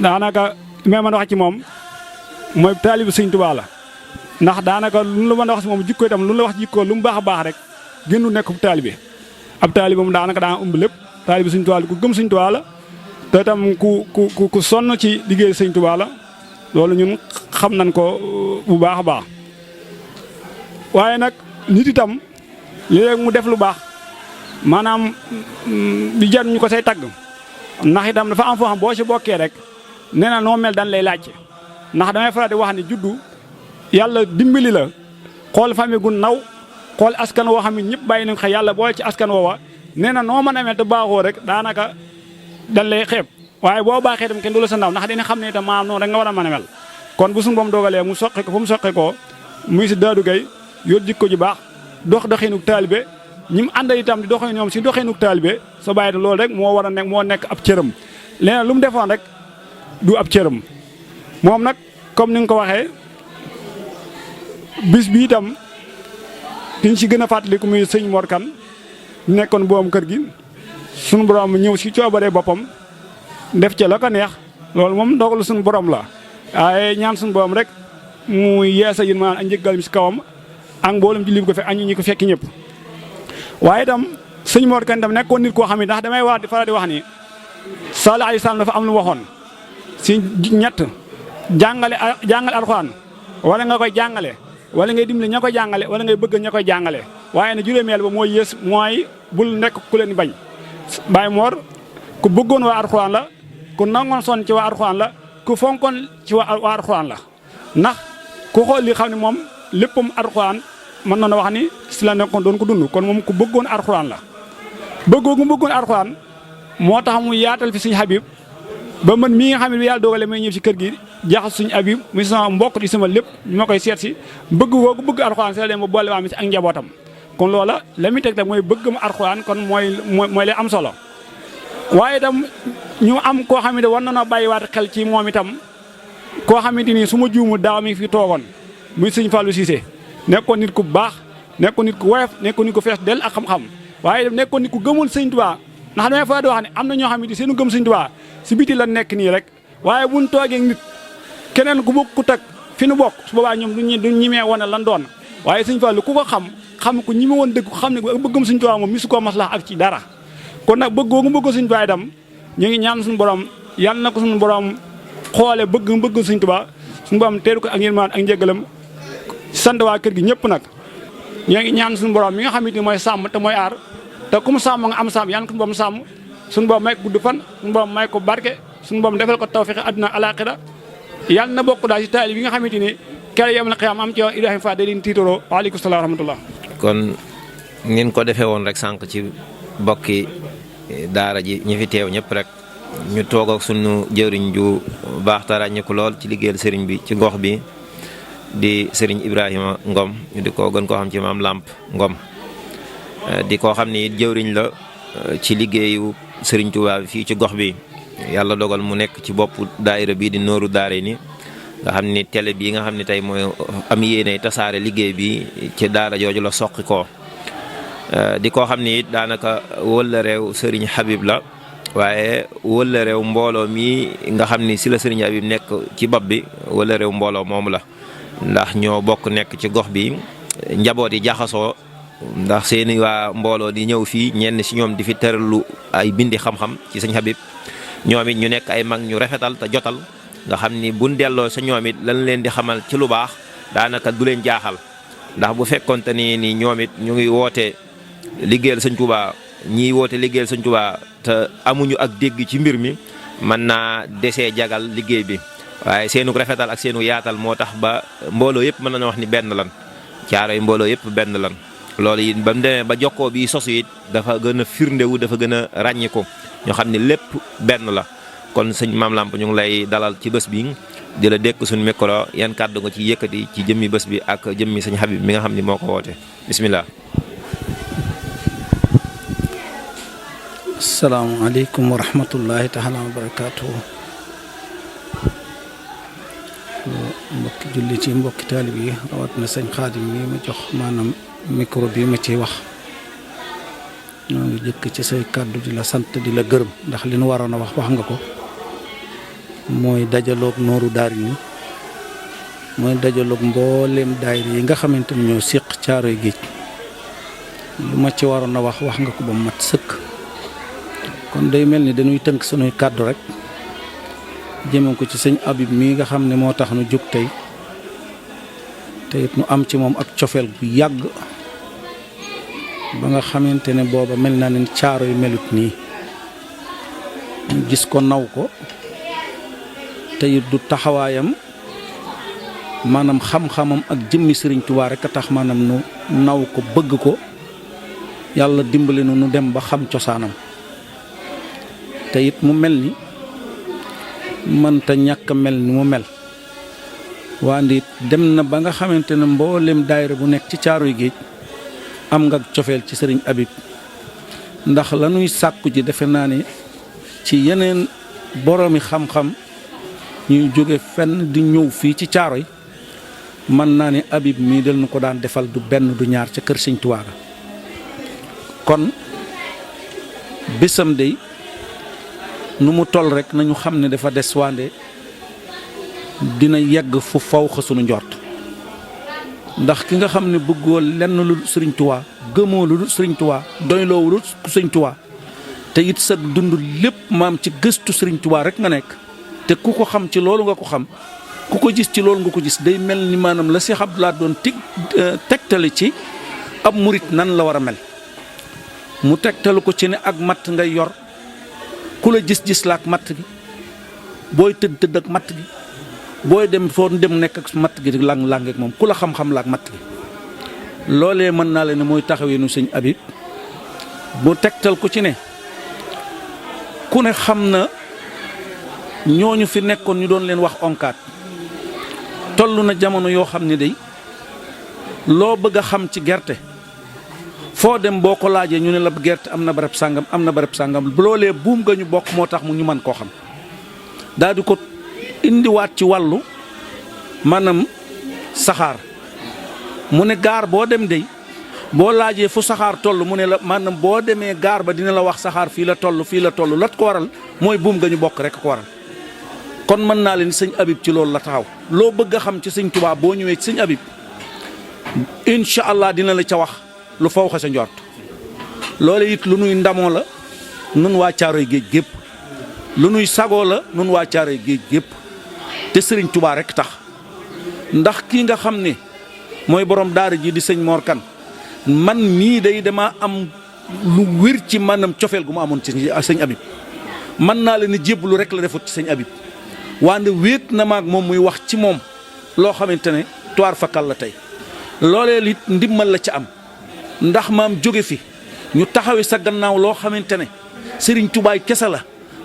daanaka li may mën a wax ci moom mooy taalibu sëñ Tuubaa la ndax daanaka lu la mën a wax ci moom jikko itam lu la wax jikko lu mu baax a baax rek gënu nekk ab taalibe moom daanaka daa ëmb lépp taalibu sëñ Tuubaa la ku gëm sëñ Tuubaa la te itam ku sonn ci liggéey sëñ Tuubaa la loolu ñun xam nañ ko bu baax a baax waaye nag nit itam léeg mu def lu baax maanaam di jar ñu ko say tagg ndax itam dafa am foo xam boo ci bokkee rek nee na noo mel dan lay laajte ndax damay faral di wax ni juddu yàlla dimbali la xool famille gu naw xool askan woo xam ne ñëpp bàyyi nañ xel yàlla boole ci askan woowa nee na noo mën a mel te baaxoo rek daanaka dan lay xeeb waaye boo baaxee itam kenn du la sa ndaw ndax dañuy xam ne itam maanaam noonu rek nga war a mën a mel kon bu suñu boom dogalee mu soqe ko fu mu soqe koo muy si daadu gay yor jikko ju baax doxinu taalibe ñi mu àndal itam di doxee ñoom si doxinu taalibe sa bàyyi loolu rek moo war a nekk moo nekk ab cëram leneen lu mu defoon rek du ab cëram moom nag comme ni nga ko waxee bis bi itam ki ñu si gën a fàttaliku muy sëñ Mor Kane nekkoon boom kër gi sunu borom ñëw si coobaree boppam def ca la ko neex loolu moom dogalu sunu borom la waaye ñaan sunu borom rek mu yeesa yin maanaam ak njëggal mi si kawam ak mboolem jullit ko fekk ak ñi ko fekki ñëpp. waaye itam sëñ Mor Kane itam nekkoon nit koo xam ne ndax damay wax di faral di wax ni sallallahu alayhi wa sallam dafa am lu waxoon si ñett jàngale alxuraan wala nga koy jàngale wala ngay dimbali ña koy jàngale wala ngay bëgg ña koy jàngale waaye ne juróomeel ba mooy yées mooy bul nekk ku leen bañ. Baye Mor ku bëggoon waa alxuraan la ku nangoon sonn ci waa alxuraan la ku fonkoon ci waa alxuraan la ndax ku xool li xam ne moom léppam alxuraan mën na wax ni si la nekkoon doon ko dund kon moom ku bëggoon alxuraan la. bëggoo gu bëggoon alxuraan moo tax mu yaatal fi suñu Habib ba man mii nga xam ne yàlla doogale may ñëw si kër gi jaxas suñu Habib muy sama mbokk di sama lépp ñu ma koy seet si bëgg woo gu bëgg alxuraan si la dem ba boole waa mi si ak njabootam. kon loola la muy teg rek mooy bëgg ma alxuraan kon mooy lay am solo waaye itam ñu am koo xam ne war na noo bàyyiwaat xel ci moom itam koo xamante ni su ma juumu daaw mi fi toogoon muy sëñ Fallou Cissé nekkoon nit ku baax nekkoon nit ku woyof nekkoon nit ku fees del ak xam-xam waaye nekkoon nit ku gëmul sëñ Tuubaa ndax damay fa di wax ne am na ñoo xamante seenu gëm sëñ Tuubaa si biti la nekk nii rek waaye buñ toogee nit keneen ku bokkut ak fi nu bokk su boobaa ñoom du ñimee wane lan doon waaye sëñ Fallou ku ko xam ko ñi ma woon dëgg xam ne bëggum sëñ Tuubaa moom misu koo maslax ak ci dara kon nag bëggoo nga bëgg sëñ Tuubaa itam ñu ngi ñaan suñu borom yal na ko suñu borom xoole bëgg sëñ Tuubaa suñu borom teeru ko ak yërmaan ak njëgalam sant waa kër gi ñëpp nag ñoo ngi ñaan suñu borom mi nga xamante ni mooy sàmm te mooy aar te ku mu sàmm nga am sàmm yal na ko suñu borom sàmm suñu borom may ko gudd fan suñu borom may ko barke suñu borom defal ko tawfiq àdduna alaaxira yal na bokk daal ci taali bi nga xamante ni kere yam na xiyaam am ci Ibrahima Fall da leen tiitaroo waaleykum salaam wa rahmatullah kon nin ko defee woon rek sànq ci bokki daara ji ñi fi teew ñëpp rek ñu toog ak sunu jëriñ ju baax ta ràññeeku lool ci liggéeyal sëriñ bi ci gox bi di sëriñ Ibrahima Ngom ñu di ko gën koo xam ci maam Lamp Ngom di koo xam ni jëwriñ la ci liggéeyu sëriñ Tuubaa fii ci gox bi yàlla dogal mu nekk ci bopp daayira bii di nooru daare ni nga xam ni télé bii nga xam ni tey mooy am yéene tasaare liggéey bi ci daara jooju la soqi koo di koo xam ni daanaka wëlla réew sëriñ Habib la waaye wëlla réew mbooloo mi nga xam ni si la sëriñ Habib nekk ci bopp bi wëlla réew mbooloo moomu la ndax ñoo bokk nekk ci gox bi njaboot yi jaxasoo ndax seeni waa mbooloo di ñëw fii ñenn si ñoom di fi tëralu ay bindi xam-xam ci sëñ Habib ñoom it ñu nekk ay mag ñu rafetal te jotal nga xam ni buñ delloo sa ñoom it lan leen di xamal ci lu baax daanaka du leen jaaxal ndax bu fekkonte ni ñoom it ñu ngi woote liggéeyal sëñ Tuubaa ñii woote liggéeyal sëñ Tuubaa te amuñu ak dégg ci mbir mi mën naa desee jagal liggéey bi waaye seenu rafetal ak seenu yaatal moo tax ba mbooloo yëpp mën nañu wax ni benn lan Caaroy mbooloo yëpp benn lan loolu it ba mu demee ba jokkoo bi sosu it dafa gën a firndewu dafa gën a ràññiku ñoo xam ne lépp benn la kon sëñ Maam Lamp ñu ngi lay dalal ci bés bi di la dékk suñu micro yan kàddu nga ci yëkkati ci jëmmi bés bi ak jëmmi sëñ Habib mi nga xam ni moo ko woote bismillah. asalaamaaleykum wa rahmatullahi taala wa barakaatu. mbokki jullit yi mbokki taalib yi rawat na sëñ Xaadim mi ma jox maanaam micro bi ma ciy wax ñoo ngi jëkk ci say kàddu di la sant di la gërëm ndax li nu waroon a wax nga ko mooy dajaloog nooru daar yi mooy dajaloog mbooleem daayira yi nga xamante ni ñoo séq Caaroy Géej lu ma ci waroon a wax nga ko ba mu mat sëkk kon day mel ni dañuy tënk sunuy kàddu rek jëme ko ci sëñ Habib mii nga xam ne moo tax nu jóg tey te it nu am ci moom ak cofeel bu yàgg ba nga xamante ne booba mel na ne Caaroy melut nii ñu gis ko naw ko te it du taxawaayam maanaam xam-xamam ak jëmmi Sëriñ Tuubaa rek a tax maanaam nu naw ko bëgg ko yàlla dimbali nu dem ba xam cosaanam te it mu mel ni mënta ñàkk mel ni mu mel waandi it dem na ba nga xamante ne mboolem daayira bu nekk ci Caaroy Géej am nga cofeel ci sëriñ Habib ndax la ñuy sàkku ji defe naa ne ci yeneen boroomi xam-xam ñuy jóge fenn di ñëw fii ci Caaroy mën naa ne Habib mii del nu ko daan defal du benn du ñaar ca kër Sëñ Tuubaa kon bésam dey nu mu toll rek nañu xam ne dafa des waande dina yegg fu faw xa sunu njort ndax ki nga xam ne bëggoo lenn lu Sëriñ Tuubaa gëmoo lu Sëriñ Tuubaa doyloo lu Sëriñ Tuubaa te it sa dund lépp maam ci gëstu Sëriñ Tuubaa rek nga nekk te ku ko xam ci loolu nga ko xam ku ko gis ci loolu nga ko gis day mel ni maanaam la Seex Abdu Lahat doon tegtale ci ab murit nan la war a mel mu tegtalu ko ci ne ak matt ngay yor ku la gis-gis la ak matt gi booy tëdd ak matt gi booy dem foo dem nekk ak matt gi lang-lang ak moom ku la xam-xam la ak matt gi loolee mën naa leen ne mooy taxaweenu sëñ Habib mu tegtal ko ci ne ku ne xam na ñooñu fi nekkoon ñu doon leen wax onkaat toll na jamono yoo xam ne day loo bëgg a xam ci gerte foo dem boo ko laajee ñu ne la gerte am na barab sàngam am na barab sàngam loolee buum nga ñu bokk moo tax mu ñu mën koo xam daal di ko indiwaat ci wàllu maanaam saxaar mu ne gaar boo dem dey boo laajee fu saxaar toll mu ne la maanaam boo demee gaar ba dina la wax saxaar fii la toll lat ko waral mooy buum nga ñu bokk rek ko waral kon mën naa leen sëñ Habib ci loolu la taxaw loo bëgg a xam ci sëñ Tuubaa boo ñëwee ci sëñ Habib incha allah dina la ca wax lu faw xa sa njort loole it lu nuy ndamoo la nun waa Caaroy géej gépp lu nuy sagoo la nun waa Caaroy géej gépp te sëriñ Tuubaa rek tax ndax kii nga xam ne mooy borom daara ji di sëñ Mor Kan man mii day dama am lu wér ci maanaam cofeel gu ma amoon ci sëñ Habib man naa leen ni jébbalu rek la defut ci sëñ Habib wante wéet na maag moom muy wax ci moom loo xamante ne tuwaar fakkal la tey loolee it ndimmal la ca am ndax maam jóge fi ñu taxawe sa gannaaw loo xamante ne sëriñ tubaay kese la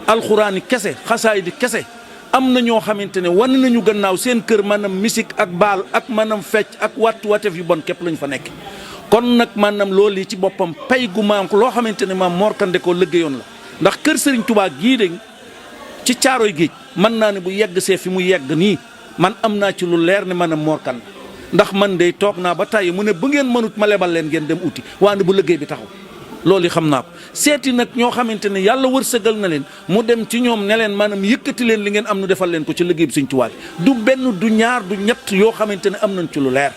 alxuraani kese xasaay di kese am na ñoo xamante ne wan nañu gannaaw seen kër maanaam musique ak baal ak maanaam fecc ak wattu watef yu bon képp lañu fa nekk kon nag maanaam loolu yi ci boppam pay gu maam loo xamante ne maam Mor Kandé koo liggéeyoon la ndax kër sëriñ Tuubaa gii de ci Caaroy géej mën naa ne bu yegg see fi mu yegg nii man am naa ci lu leer ne maanaam Mor Kandé ndax man de toog naa ba tàyyi mu ne bu ngeen mënut ma lebal leen ngeen dem uti waane bu liggéey bi taxaw loolu yi xam naa ko seeti nag ñoo xamante ne yàlla wërsëgal na leen mu dem ci ñoom ne leen maanaam yëkkati leen li ngeen am nu defal leen ko ci liggéey bi Sëñ Tuubaa du benn du ñaar du ñett yoo xamante ne am nañ ci lu leer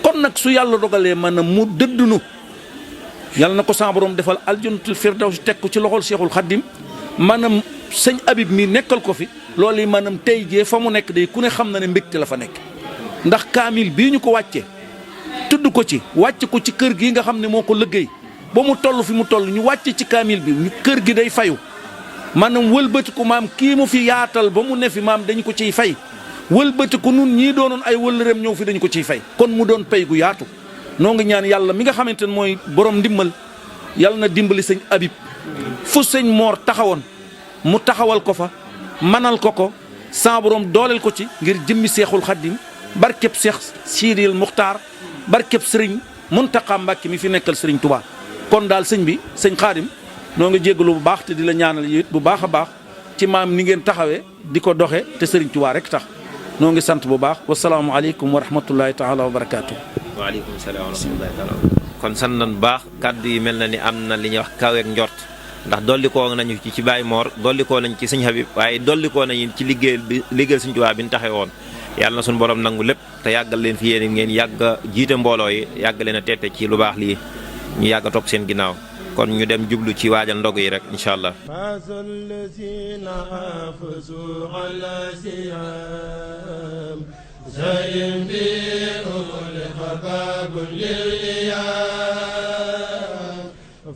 kon nag su yàlla dogalee maanaam mu dëddunu yàlla na ko sa borom defal aljannatul firdaws teg ko ci loxol Seexul Xaddim maanaam sëñ Habib mi nekkal ko fi loolu yi maanaam tey jee fa mu nekk day ku ne xam na ne mbégte la fa nekk ndax kaamil bii ñu ko wàccee tudd ko ci wàcce ko ci kër gi nga xam ne moo ko liggéey ba mu toll fi mu toll ñu wàcce ci kaamil bi ñu kër gi day fayu maanaam wëlbatiku maam kii mu fi yaatal ba mu ne fi maam dañ ko ciy fay wëlbatiku nun ñii doonoon ay wëllëreem ñëw fi dañ ko ciy fay kon mu doon pay gu yaatu noo ngi ñaan yàlla mi nga xamante ne mooy borom ndimbal yàlla na dimbali sëñ Habib fu sëñ Mor taxawoon mu taxawal ko fa manal ko sa borom dooleel ko ci ngir jëmmi Seexul Xaddim barkeb Seex Siidil Muxtaar barkeb sëriñ Muntaxa Mbàkke mi fi nekkal sëriñ Tuubaa kon daal sëñ bi sëñ Xaadim noo ngi jéggalu bu baax te di la ñaanal it bu baax a baax ci maam ni ngeen taxawee di ko doxe te sëriñ Tuubaa rek tax noo ngi sant bu baax wasalaamu aleykum wa rahmatullahi taala wa barakaatu. waaleykum salaam wa rahmatullahi taala kon sant nañ baax kàddu yi mel na ni am na li ñuy wax kaweek njort ndax dollikoo nañu ci Baye Mor dollikoo nañ ci sëñ Habib waaye dollikoo nañu ci liggéeyal sëñ Tuubaa bi ñu taxee woon yàlla na suñu borom nangu lépp te yàggal leen fi yéen ngeen yàgg a jiite mbooloo yi yàgg leen a teete ci lu baax lii ñu yàgg a topp seen ginnaaw kon ñu dem jublu ci waajal ndog yi rek incha allah.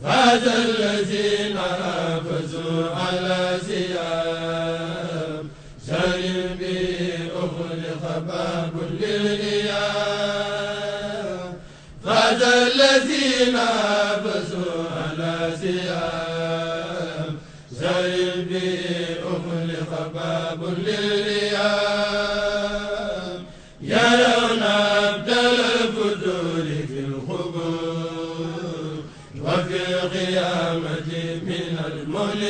فاز الذين حافظوا على سيام سلم به أخلق باب للإيام فاز الذين حافظوا على سيام سلم به أخلق باب للإيام يرون أبدل الفتور في الخبور وفي القيامة من المهل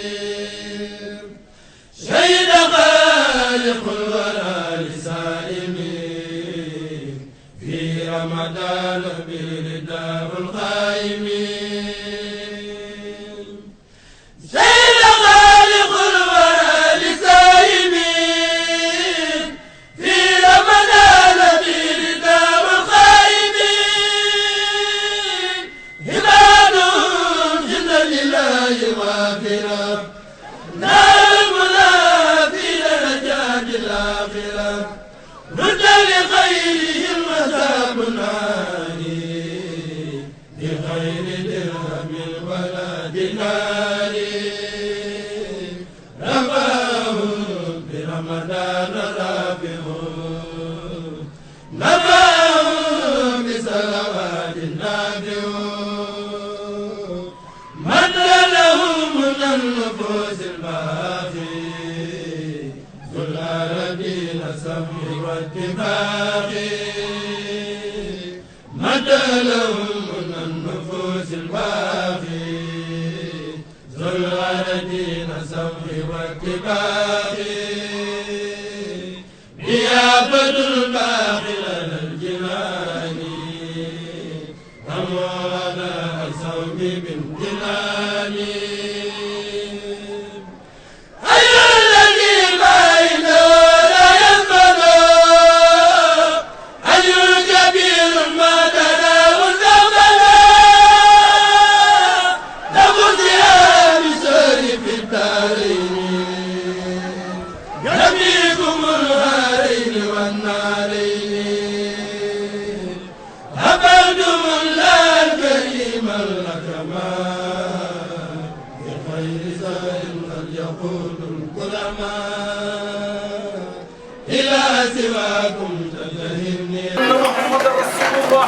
الكبير شهد خالق الورى لسائمين في رمضان برداء القائمين شهد خالق الورى لسائمين في رمضان برداء القائمين لله غافرا نار المنافي لرجاج الآخرة رد لخيرهم مذاب ناري بغير درهم ولا دينار رفعهم برمضان رافعون نفعهم بصلوات نافعون من لهم من النفوس الباقي ذو الأرضين السمع والاتفاق من لهم من النفوس الباقي ذو الأرضين السمع والاتفاق يقول الكرماء إلى سواكم تفهمني محمد رسول الله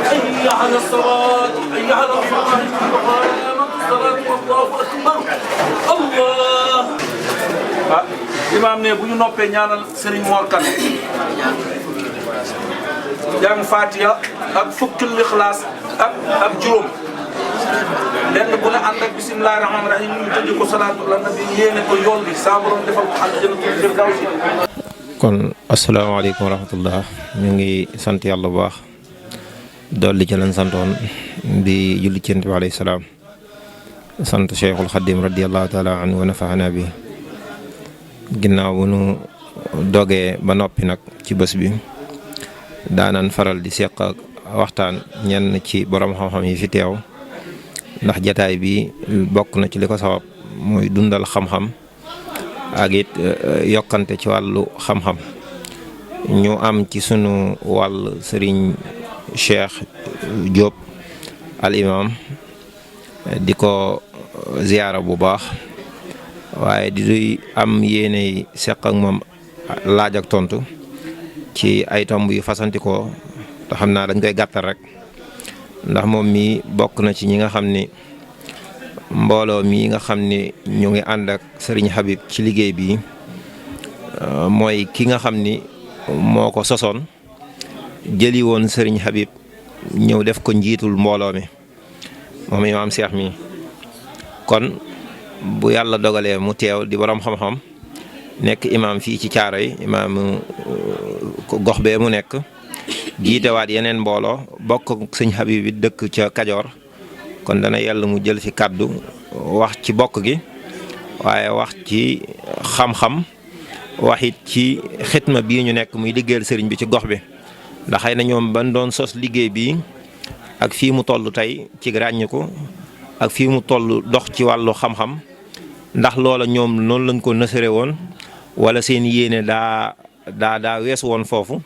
حي على الصلاة حي على الفلاح قامت الصلاة والله أكبر الله imaam ne bu ñu noppee ñaanal Serigne Mor Kane jàng Fatiha ak fukki Lixlaas ak juróom lenn bu ne ànd ak bisimilah rahmaani rahiim ñu tëj ko salaatu ala nabi yéene ko yool bi saa borom defal ko aljannatul firdawsi. kon asalaamaaleykum wa rahmatullah ñu ngi sant yàlla bu baax dolli ci leen santoon di julli ci Yonent bi alayhi salaam sant Cheikhul Khadim radiyallahu taala anhu wa nafaana bi ginnaaw bu nu dogee ba noppi nag ci bés bi daanan faral di seq ak waxtaan ñenn ci borom xam-xam yi fi teew ndax jataay bi bokk na ci li ko sabab mooy dundal xam-xam ak it yokkante ci wàllu xam-xam ñu am ci sunu wàll sëriñ Cheikh Diop al imam di ko ziyaara bu baax waaye di am yéene seq ak moom laaj ak tontu ci ay tomb yu fasantikoo te xam naa dañ koy gàttal rek ndax moom mi bokk na ci ñi nga xam ni mbooloo mi nga xam ni ñu ngi ànd ak Serigne Habib ci liggéey bi mooy ki nga xam ni moo ko sosoon jëli woon Serigne Habib ñëw def ko njiitul mbooloo mi moom imaam Cheikh mi kon bu yàlla dogalee mu teew di borom xam-xam nekk imaam fii ci Caaroy imaam gox bee mu nekk jiitewaat yeneen mbooloo bokk ak sëñ Habib bi dëkk ca Kajoor kon dana yàlla mu jël fi kàddu wax ci bokk gi waaye wax ci xam-xam waxit ci xitma bii ñu nekk muy liggéeyal sëriñ bi ci gox bi ndax xëy na ñoom ban doon sos liggéey bi ak fii mu toll tey ci ràññiku ak fii mu toll dox ci wàllu xam-xam ndax loola ñoom noonu lañ ko nësëre woon wala seen yéene daa weesu woon foofu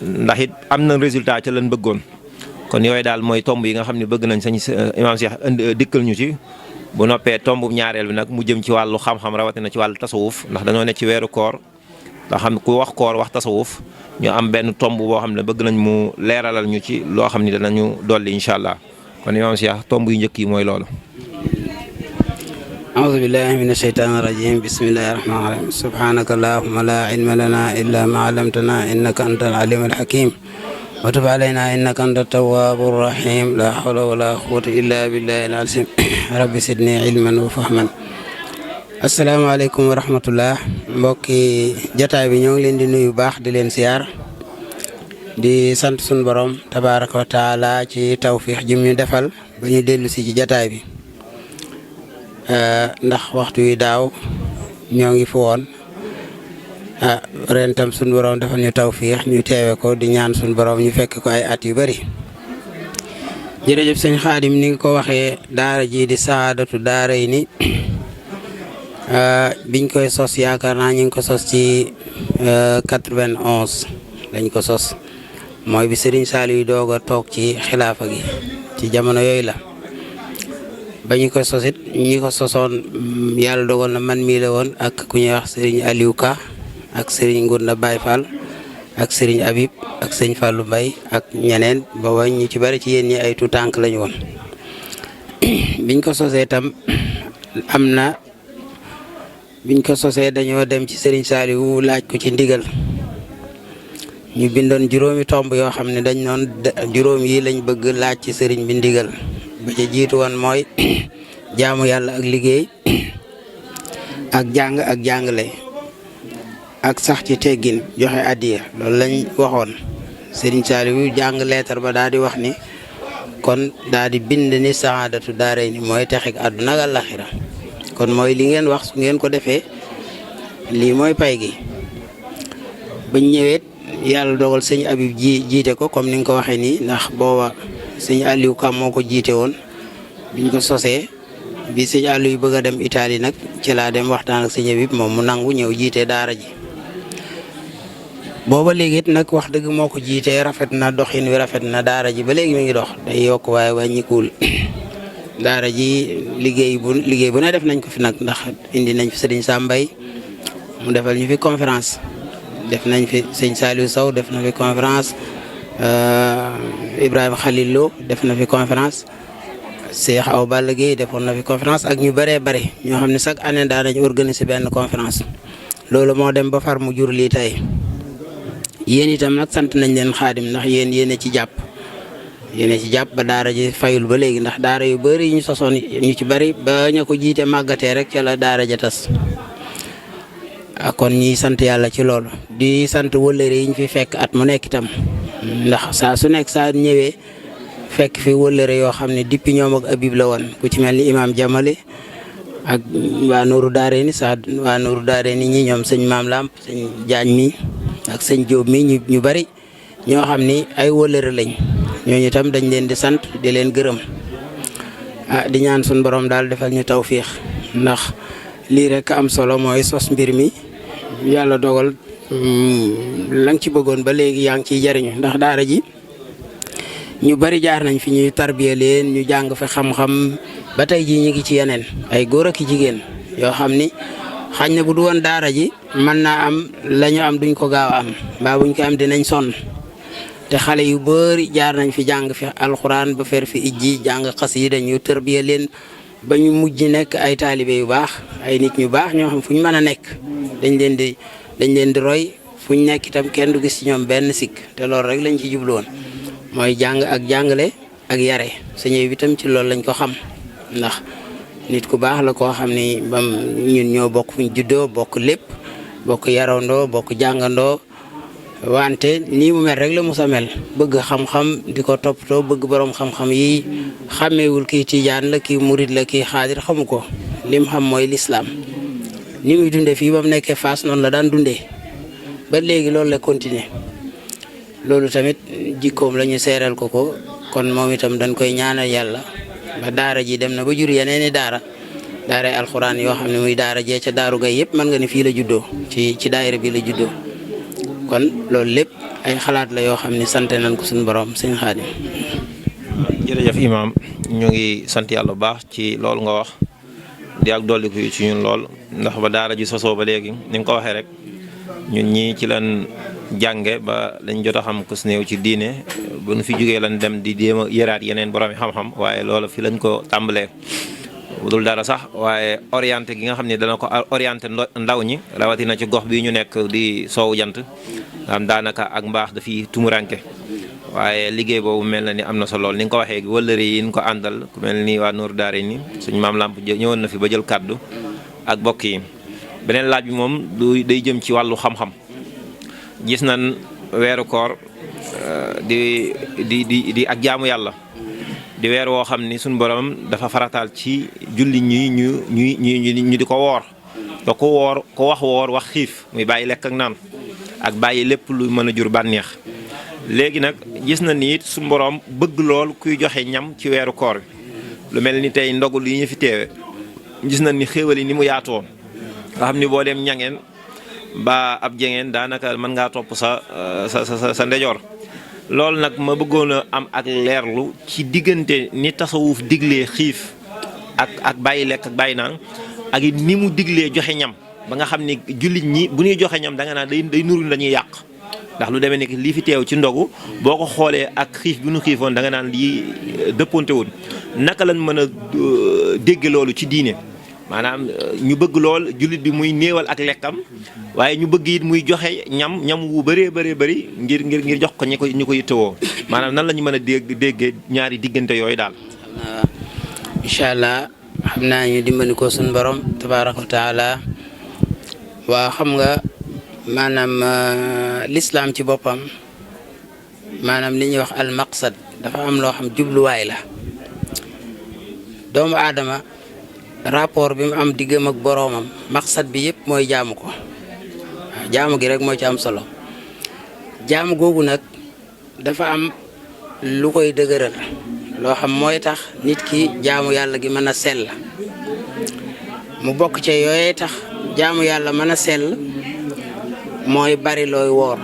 ndax it am na résultat ca lañ bëggoon kon yooyu daal mooy tomb yi nga xam ne bëgg nañ sañ imaam Cheikh dikkal ñu ci bu noppee tomb ñaareel bi nag mu jëm ci wàllu xam-xam rawatina ci wàllu tasawuf ndax dañoo ne ci weeru koor nga xam ku wax koor wax tasawuf ñu am benn tomb boo xam ne bëgg nañ mu leeralal ñu ci loo xam ne danañu dolli incha allah kon imaam Cheikh tomb yu njëkk yi mooy loolu. أعوذ بالله من الشيطان الرجيم بسم الله الرحمن الرحيم سبحانك اللهم لا علم لنا إلا ما علمتنا إنك أنت العليم الحكيم وتب علينا إنك أنت التواب الرحيم لا حول ولا قوة إلا بالله العظيم رب زدني علما وفهما السلام عليكم ورحمة الله mbokki jotaay bi ñoo ngi leen di nuyu baax di leen siyaar di sant sunu borom tabaaraka wa taala ci tawfiix jim ñu defal ba ñu dellu si ci jotaay bi ndax waxtu wi daaw ñoo ngi fi woon ren tam suñu borom defal ñu tawfiix ñu teewe ko di ñaan suñu borom ñu fekk ko ay at yu bari jërëjëf sëñ Xaadim ni nga ko waxee daara ji di saadatu daara yi ni biñ koy sos yaakaar naa ñu ngi ko sos ci 91 lañ ko sos mooy bi Serigne Saliou yi doog a toog ci xilaafa gi ci jamono yooyu la ba ñu ko sosit ñi ko sosoon yàlla dogal na man mii la woon ak ku ñuy wax Serigne Aliou Ka ak Serigne Ngounda Baye Fall ak Serigne Habib ak sëñ Fallou Mbaye ak ñeneen booba ñu ci bari ci yéen ñi ay tu tànk lañu woon biñ ko sosee tam am na biñ ko sosee dañoo dem ci Serigne Saliou laaj ko ci ndigal ñu bindoon juróomi tomb yoo xam ne dañ noon juróom yi lañ bëgg laaj ci Serigne bi ndigal ba ca jiitu woon mooy jaamu yàlla ak liggéey ak jàng ak jàngale ak sax ci teggin joxe addiya loolu lañ waxoon Serigne Saliou jàng leetar ba daal di wax ni kon daal di bind ni saadatu daaray ni mooy texeg àdduna ak àllaxira kon mooy li ngeen wax su ngeen ko defee lii mooy pay gi bañ ñëwee yàlla dogal sëñ Habib jiite ko comme ni nga ko waxee nii ndax booba sëñ Aliou Kam moo ko jiite woon biñ ko sosee bi sëñ Aliou yu bëgg a dem Italie nag ci laa dem waxtaan ak sëñ Habib moom mu nangu ñëw jiite daara ji booba léegi it nag wax dëgg moo ko jiitee rafet na doxin wi rafet na daara ji ba léegi mi ngi dox day yokk waaye wàññikuwul daara ji liggéey bu ne def nañ ko fi nag ndax indi nañ fi sëriñ Sambay mu defal ñu fi conférence def nañ fi sëñ Saliou Sow def na fi conférence Ibrahima Khalil Lo def na fi conférence Cheikh Aw Balla Gueye defoon na fi conférence ak ñu bëree bëri ñoo xam ne chaque année daa nañ organiser benn conférence loolu moo dem ba far mu jur lii tey yéen itam nag sant nañ leen Xaadim ndax yéen ci jàpp ba daara ji fayul ba léegi ndax daara yu bëri ñu sosoon ñu ci bëri ba ña ko jiite màggatee rek ca la daara ja tas kon ñiy sant yàlla ci loolu di sant wëllëre yi ñu fi fekk at mu nekk itam ndax saa su nekk saa ñëwee fekk fi wëllëre yoo xam ne depuis ñoom ak Habib la woon ku ci mel ni imaam Jamale ak waa Nuuru Daarayni ñi ñoom sëñ Maam Lamp sëñ Jaañ mi ak sëñ Jóob mi ñu bari ñoo xam ni ay wëllëre lañ ñooñu itam dañ leen di sant di leen gërëm di ñaan suñu borom daal defal ñu tawfiix ndax lii rek am solo mooy sos mbir mi yàlla dogal la nga ci bëggoon ba léegi yaa ngi ciy jariñu ndax daara ji ñu bari jaar nañ fi ñuy tarbiya leen ñu jàng fi xam-xam ba tey jii ñu ngi ci yeneen ay góor ak jigéen yoo xam ni xañ na bu du woon daara ji mën naa am la ñu am duñ ko gaaw a am mbaa buñ ko am dinañ sonn te xale yu bari jaar nañ fi jàng fi alxuraan ba fer fi ijji jàng xasida ñu tarbiya leen ba ñu mujj nekk ay taalibe yu baax ay nit ñu baax ñoo xam fu ñu mën a nekk dañ leen di roy fu ñu nekk itam kenn du gis ci ñoom benn sikk te loolu rek lañ ci jublu woon mooy jàng ak jàngale ak yare sëñ bi itam ci loolu lañ ko xam ndax nit ku baax la koo xam ni bam ñun ñoo bokk fu ñu juddoo bokk lépp bokk yarandoo bokk jàngandoo wante nii mu mel rek la musa mel bëgg xam-xam di ko toppatoo bëgg borom xam-xam yi xàmmeewul kii tijaan la kii murid la kii xaadir xamu ko lim xam mooy lislaam ni muy dundee fii ba mu nekkee Fass noonu la daan dundee ba léegi loolu la continuer loolu tamit jikkoom la ñu seeral ko kon moom itam dañ koy ñaanal yàlla ba daara ji dem na ba jur yeneeni daaray alxuraan yoo xam ne muy daara jee ca daaru gay yëpp mën nga ni fii la juddoo ci daayira bi la juddoo kon loolu lépp ay xalaat la yoo xam ne sant nañ ko suñu borom sëñ Xaadim. jërëjëf imaam ñu ngi sant yàlla bu baax ci loolu nga wax di ak dolliku yi ci ñun lool ndax ba daara ji sosoo ba léegi ni nga ko waxee rek ñun ñii ci lan jànge ba lañ jot a xam ku si néew ci diine bu nu fi jógee lan dem di jéem a yëraat yeneen borom yi xam-xam waaye loolu fi lañ ko tàmbalee bu dul dara sax waaye orienté gi nga xam ne dana ko orienté ndaw ñi rawatina ci gox bii ñu nekk di soowu jant nga xam daanaka ak mbaax dafiy tumuranke waaye liggéey boobu mel na ni am na solo lool ni nga ko waxee wëllëre yi ñu ko àndal ku mel ni waa Nuuru Daarayni suñu maam Lamp ñëwoon na fi ba jël kàddu ak bokk yi beneen laaj bi moom day jëm ci wàllu xam-xam gis nañ weeru koor di ak jaamu yàlla di weer woo xam ni suñu borom dafa farataal ci julli ñi ñu di ko woor da ko woor ko wax woor wax xiif muy bàyyi lekk ak naan ak bàyyi lépp lu mën a jur bànneex léegi nag gis na ni it suñu borom bëgg lool kuy joxe ñam ci weeru koor bi lu mel ni tey ndogul yi ñu fi teewe gis na ni xéewal yi ni mu yaatoo nga xam ni boo dem ñangeen ba ab jengeen daanaka mën ngaa topp sa ndejoor loolu nag ma bëggoon a am ak leerlu ci diggante ni tasawuf diglee xiif ak bàyyi lekk ak bàyyi naan ak ni mu diglee joxe ñam ba nga xam ni jullit ñi bu ñuy joxe ñam da nga naan day nuru dañuy yàq ndax lu demee ni lii fi teew ci ndogu boo ko xoolee ak xiif bi nu xiifoon da nga naan lii dëpponte woon naka lañ mën a dégg loolu ci diine maanaam ñu bëgg lool jullit bi muy néewal ak lekkam waaye ñu bëgg it muy joxe ñam wu bëree bëri ngir jox ko ñi ko yittewoo maanaam nan la ñu mën a déggee ñaari diggante yooyu daal. incha allah xam naa ñu dimbali ko suñu borom tabaaraka wa taala waa xam nga maanaam lislaam ci boppam maanaam li ñuy wax al maqsad dafa am loo xam jubluwaay la doomu aadama. rapport bi mu am diggam ak boroomam maqsad bi yëpp mooy jaamu ko waaw jaamu gi rek moo ci am solo jaamu googu nag dafa am lu koy dëgëral loo xam mooy tax nit ki jaamu yàlla gi mën a sell mu bokk ca yooyee tax jaamu yàlla mën a sell mooy bari looy woor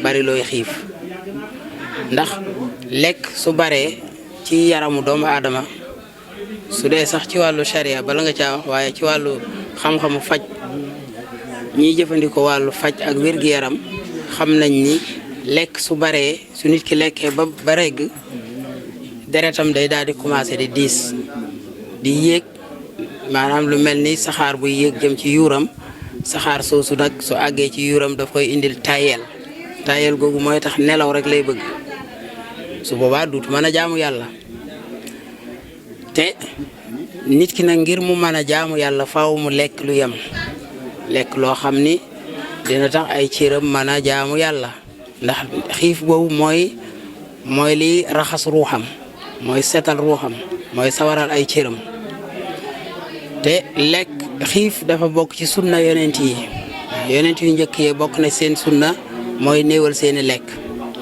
bari looy xiif ndax lekk su baree ci yaramu doomu aadama su dee sax ci wàllu charia bala nga caa wax waaye ci wàllu xam-xamu faj ñiy jëfandikoo wàllu faj ak wér-gu-yaram xam nañ ni lekk su baree su nit ki lekkee ba regg deretam day daal di commencé di diis di yéeg maanaam lu mel ni saxaar buy yéeg jëm ci yuuram saxaar soosu nag su àggee ci yuuram daf koy indil tayel googu mooy tax nelaw rek lay bëgg su boobaa duutu mën a jaamu yàlla te nit ki nag ngir mu mën a jaamu yàlla faaw mu lekk lu yem lekk loo xam ni dina tax ay cëram mën a jaamu yàlla ndax xiif boobu mooy liy raxas ruuxam mooy setal ruuxam mooy sawaral ay cëram te lekk xiif dafa bokk ci sunna yonent yu njëkk yi bokk na seen sunna mooy néewal seeni lekk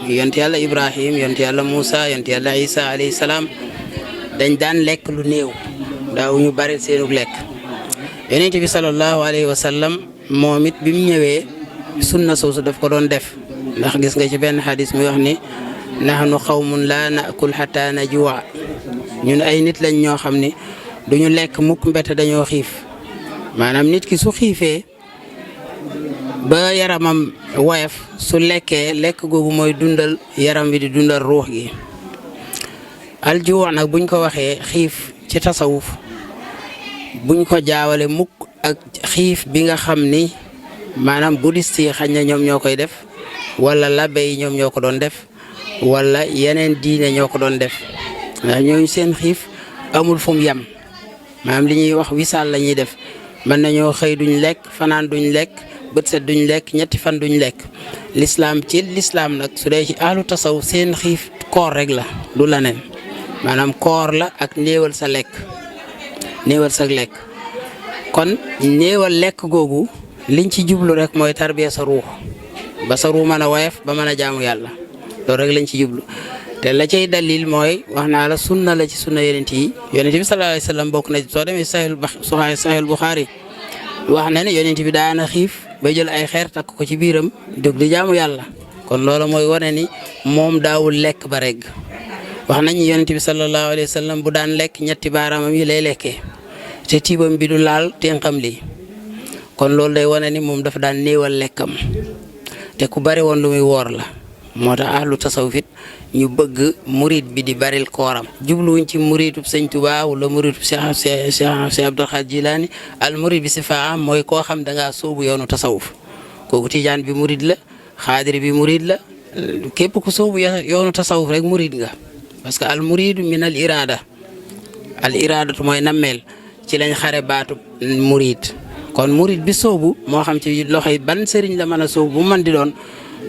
yonent yàlla Ibrahim yonent yàlla Moussa yonent yàlla Isa alayhi salaam dañ daan lekk lu néew daaw ñu bari seenu lekk yonent bi sallallahu alayhi wa sallam moom it bi mu ñëwee sunna soosu daf ko doon def ndax gis nga ci benn xadis muy wax ni nahnu qawmun la naakul xata najua ñun ay nit lañ ñoo xam ni duñu lekk mukk mbete dañoo xiif maanaam nit ki su xiifee ba yaramam woyof su lekkee lekk googu mooy dundal yaram wi di dundal ruux gi aljuwa nag buñ ko waxee xiif ci tasawuf buñ ko jaawale mukk ak xiif bi nga xam ni maanaam bouddhiste yi xañ na ñoom ñoo koy def wala labbe yi ñoom ñoo ko doon def wala yeneen diine ñoo ko doon def ndax ñooñu seen xiif amul fu mu yem maanaam li ñuy wax wisaal la ñuy def mën nañoo xëy duñ lekk fanaan duñ lekk bët set duñ lekk ñetti fan duñ lekk lislaam nag su dee ci ahlu tasawuf seen xiif koor rek la du la neen maanaam koor la ak néewal sa lekk kon néewal lekk googu liñ ci jublu rek mooy tarbiya sa ruux ba sa ruux mën a woyof ba mën a jaamu yàlla loolu rek lañ ci jublu te la cay dalil mooy wax naa la sunna la ci sunna yonent bi sallallahu alayhi wa sallam bokk na soo demee sahih Bukhari wax na ne yonent bi daana xiif ba jël ay xeer takk ko ci biiram jóg di jaamu yàlla kon loolu mooy wane ni moom daawul lekk ba regg wax nañ yonent bi sallallahu alayhi wa sallam bu daan lekk ñetti baaraamam yi lay lekkee te tiibam bi du laal tenqam lii kon loolu day wane ni moom dafa daan néewal lekkam te ku bari woon lu muy woor la moo tax ahlu tasawuf it ñu bëgg murid bi di baril kooram jubluwuñ ci muridub sëñ Tuubaa wala muridub Cheikh Abdul Xaadir Jilaani al murid bi si faa mooy koo xam da ngaa sóobu yoonu tasawuf kooku tijaan bi murid la xaadir bi murid la képp ku sóobu yoonu tasawuf rek murid nga parce que al muridu min al iradatu mooy nammeel ci lañ xare baatu murid kon murid bi sóobu moo xam ci loxoy ban sëriñ la mën a sóobu bu mën di doon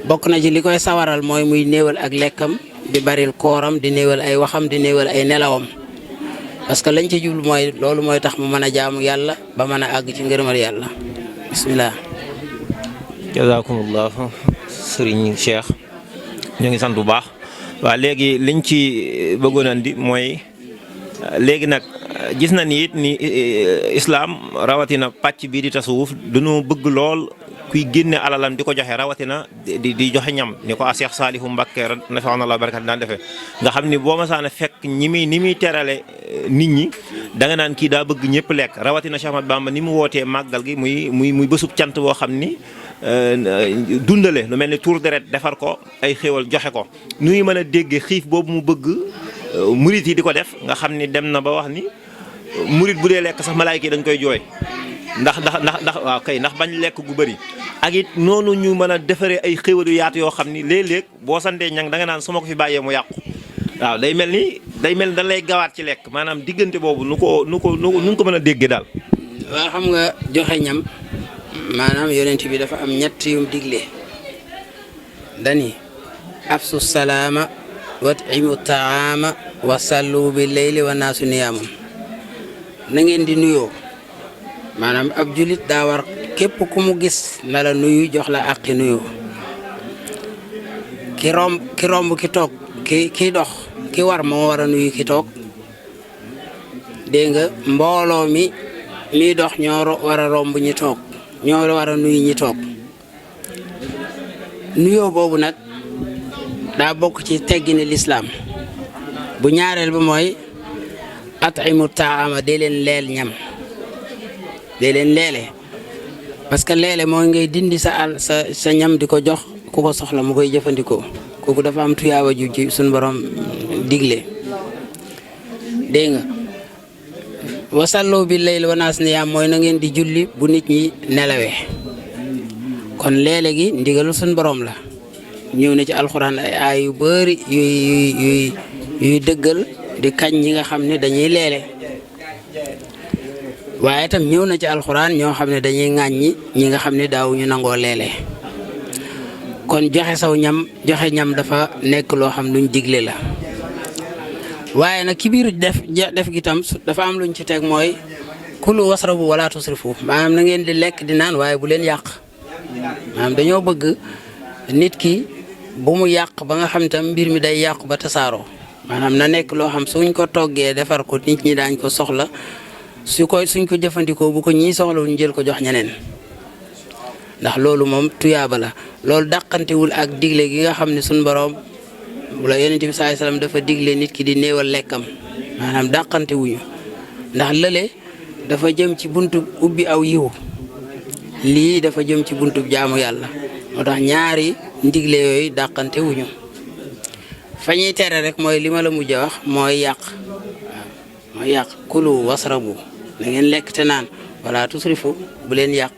bokk na ci li koy sawaral mooy muy néewal ak lekkam di baril kooram di néewal ay waxam di néewal ay nelawam parce que lañ ci jublu mooy loolu mooy tax mu mën a jaamu yàlla ba mën a àgg ci ngërëmal yàlla bismillah jazakumullah sëriñ Cheikh ñu ngi sant bu baax waaw léegi liñ ci bëggoon andi mooy léegi nag gis na ni it ni islaam rawatina pàcc bii di tasawuf dañoo bëgg lool kuy génne alalam di ko joxe rawatina di joxe ñam ni ko Cheikh Saalihu Mbakke nafaanallahu barakaatu daan defee nga xam ni boo masaana fekk ni muy terale nit ñi da nga naan kii daa bëgg ñëpp lekk rawatina Cheikh Ahmad Bamba ni mu wootee màggal gi muy bésub cant boo xam ni dundale lu mel ni tuur deret defar ko ay xéwal joxe ko nu ñu mën a déggee xiif boobu mu bëgg murit yi di ko def nga xam ni dem na ba wax ni murit bu dee lekk sax malaayka yi dañ koy jooy ndax waaw kay ndax bañ lekk gu bëri ak it noonu ñu mën a defaree ay xéwal yu yaatu yoo xam ni léeg-léeg boo santee ñang da nga naan su ma ko fi bàyyee mu yàqu waaw day mel ni dañ lay gawaat ci lekk maanaam diggante boobu nu ko mën a déggee daal. waaw xam nga joxe ñam maanaam yonent bi dafa am ñett yum digle dani afsu salaama watimu taama wa sallu bi leyli wa naasu niyaamun na ngeen di nuyoo maanaam ab julit daa war képp ku mu gis na la nuyu jox la àqi nuyoo ki romb ki toog ki dox ki war moo war a nuyu ki toog dégg nga mbooloo mi dox ñoo war a romb ñi toog ñoo war a nuyu ñi toog nuyoo boobu nag daa bokk ci teggini lislaam bu ñaareel ba mooy at'imu taama dee leen leel ñam dee leen leele parce que leele mooy ngay dindi sa ñam di ko jox ku ko soxla mu koy jëfandikoo kooku dafa am tuyaaba ju ci suñu borom digle dégg nga wasallu bi layl wa naas niyaam mooy na ngeen di julli bu nit ñi nelawee kon leele gi ndigalu suñu borom la ñëw na ci alxuraan ay aay yu bëri yuy dëggal di kañ ñi nga xam ne dañuy leele waaye itam ñëw na ci alxuraan ñoo xam ne dañuy ŋàññi ñi nga xam ne daawuñu nangoo leele kon joxe ñam dafa nekk loo xam luñ digle la waaye nag ci biir def gi tam dafa am luñ ci teg mooy kulu wasrabu wala tusrifu maanaam na ngeen di lekk di naan waaye bu leen yàq maanaam dañoo bëgg nit ki bu mu yàq ba nga xam tam mbir mi day yàqu ba tasaaroo maanaam na nekk loo xam suñ ko toggee defar ko nit ñi daañ ko soxla suñ ko jëfandikoo bu ko ñii soxla ñu jël ko jox ñeneen ndax loolu moom tuyaaba la loolu dàqantewul ak digle gi nga xam ne suñ borom wala yonent bi sallallahu alayhi wasallam dafa digle nit ki di néewal lekkam maanaam dàqantewuñu ndax lële dafa jëm ci buntu ubbi aw yiwu lii dafa jëm ci buntu jaamu yàlla moo tax ñaari ndigle yooyu dàqante wuñu fa ñuy tere rek mooy li ma la mujj a wax mooy yàq mooy yàq kulu wasrabu na ngeen lekk te naan wala tusrifu bu leen yàq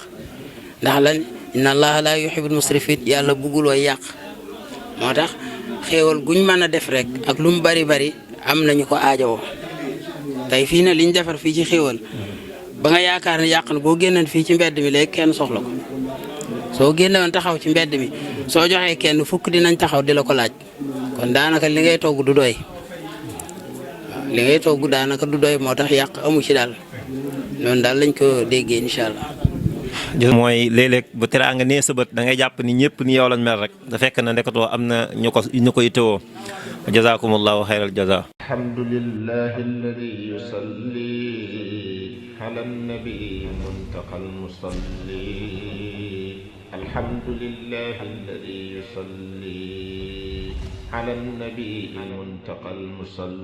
ndax lan inna allaha la yuhibbul musrifin yàlla buggul way yàq moo tax xéewal guñ mën a def rek ak lu mu bari bari am nañu ko aajowoo tey fii na liñ defar fii ci xéewal ba nga yaakaar ne yàq na boo génnoon fii ci mbedd mi léegi kenn soxla ko soo génnewoon taxaw ci mbedd mi soo joxee kenn fukk dinañ taxaw di la ko laaj kon daanaka li ngay togg du doy waaw li ngay togg daanaka du doy moo tax yàq amu ci daal noonu daal lañ ko déggee incha allah. mooy léeg-léeg bu teraanga nee sa bët da ngay jàpp ni ñëpp ni yow lañ mel rek da fekk na ndeketoo am na ñu ko itteewoo jazakumullahu xayral jaza. alhamdulillahi alladi yusalli ala nabi muntaqal musalli alhamdulillahi alladi yusalli ala nabi muntaqal musalli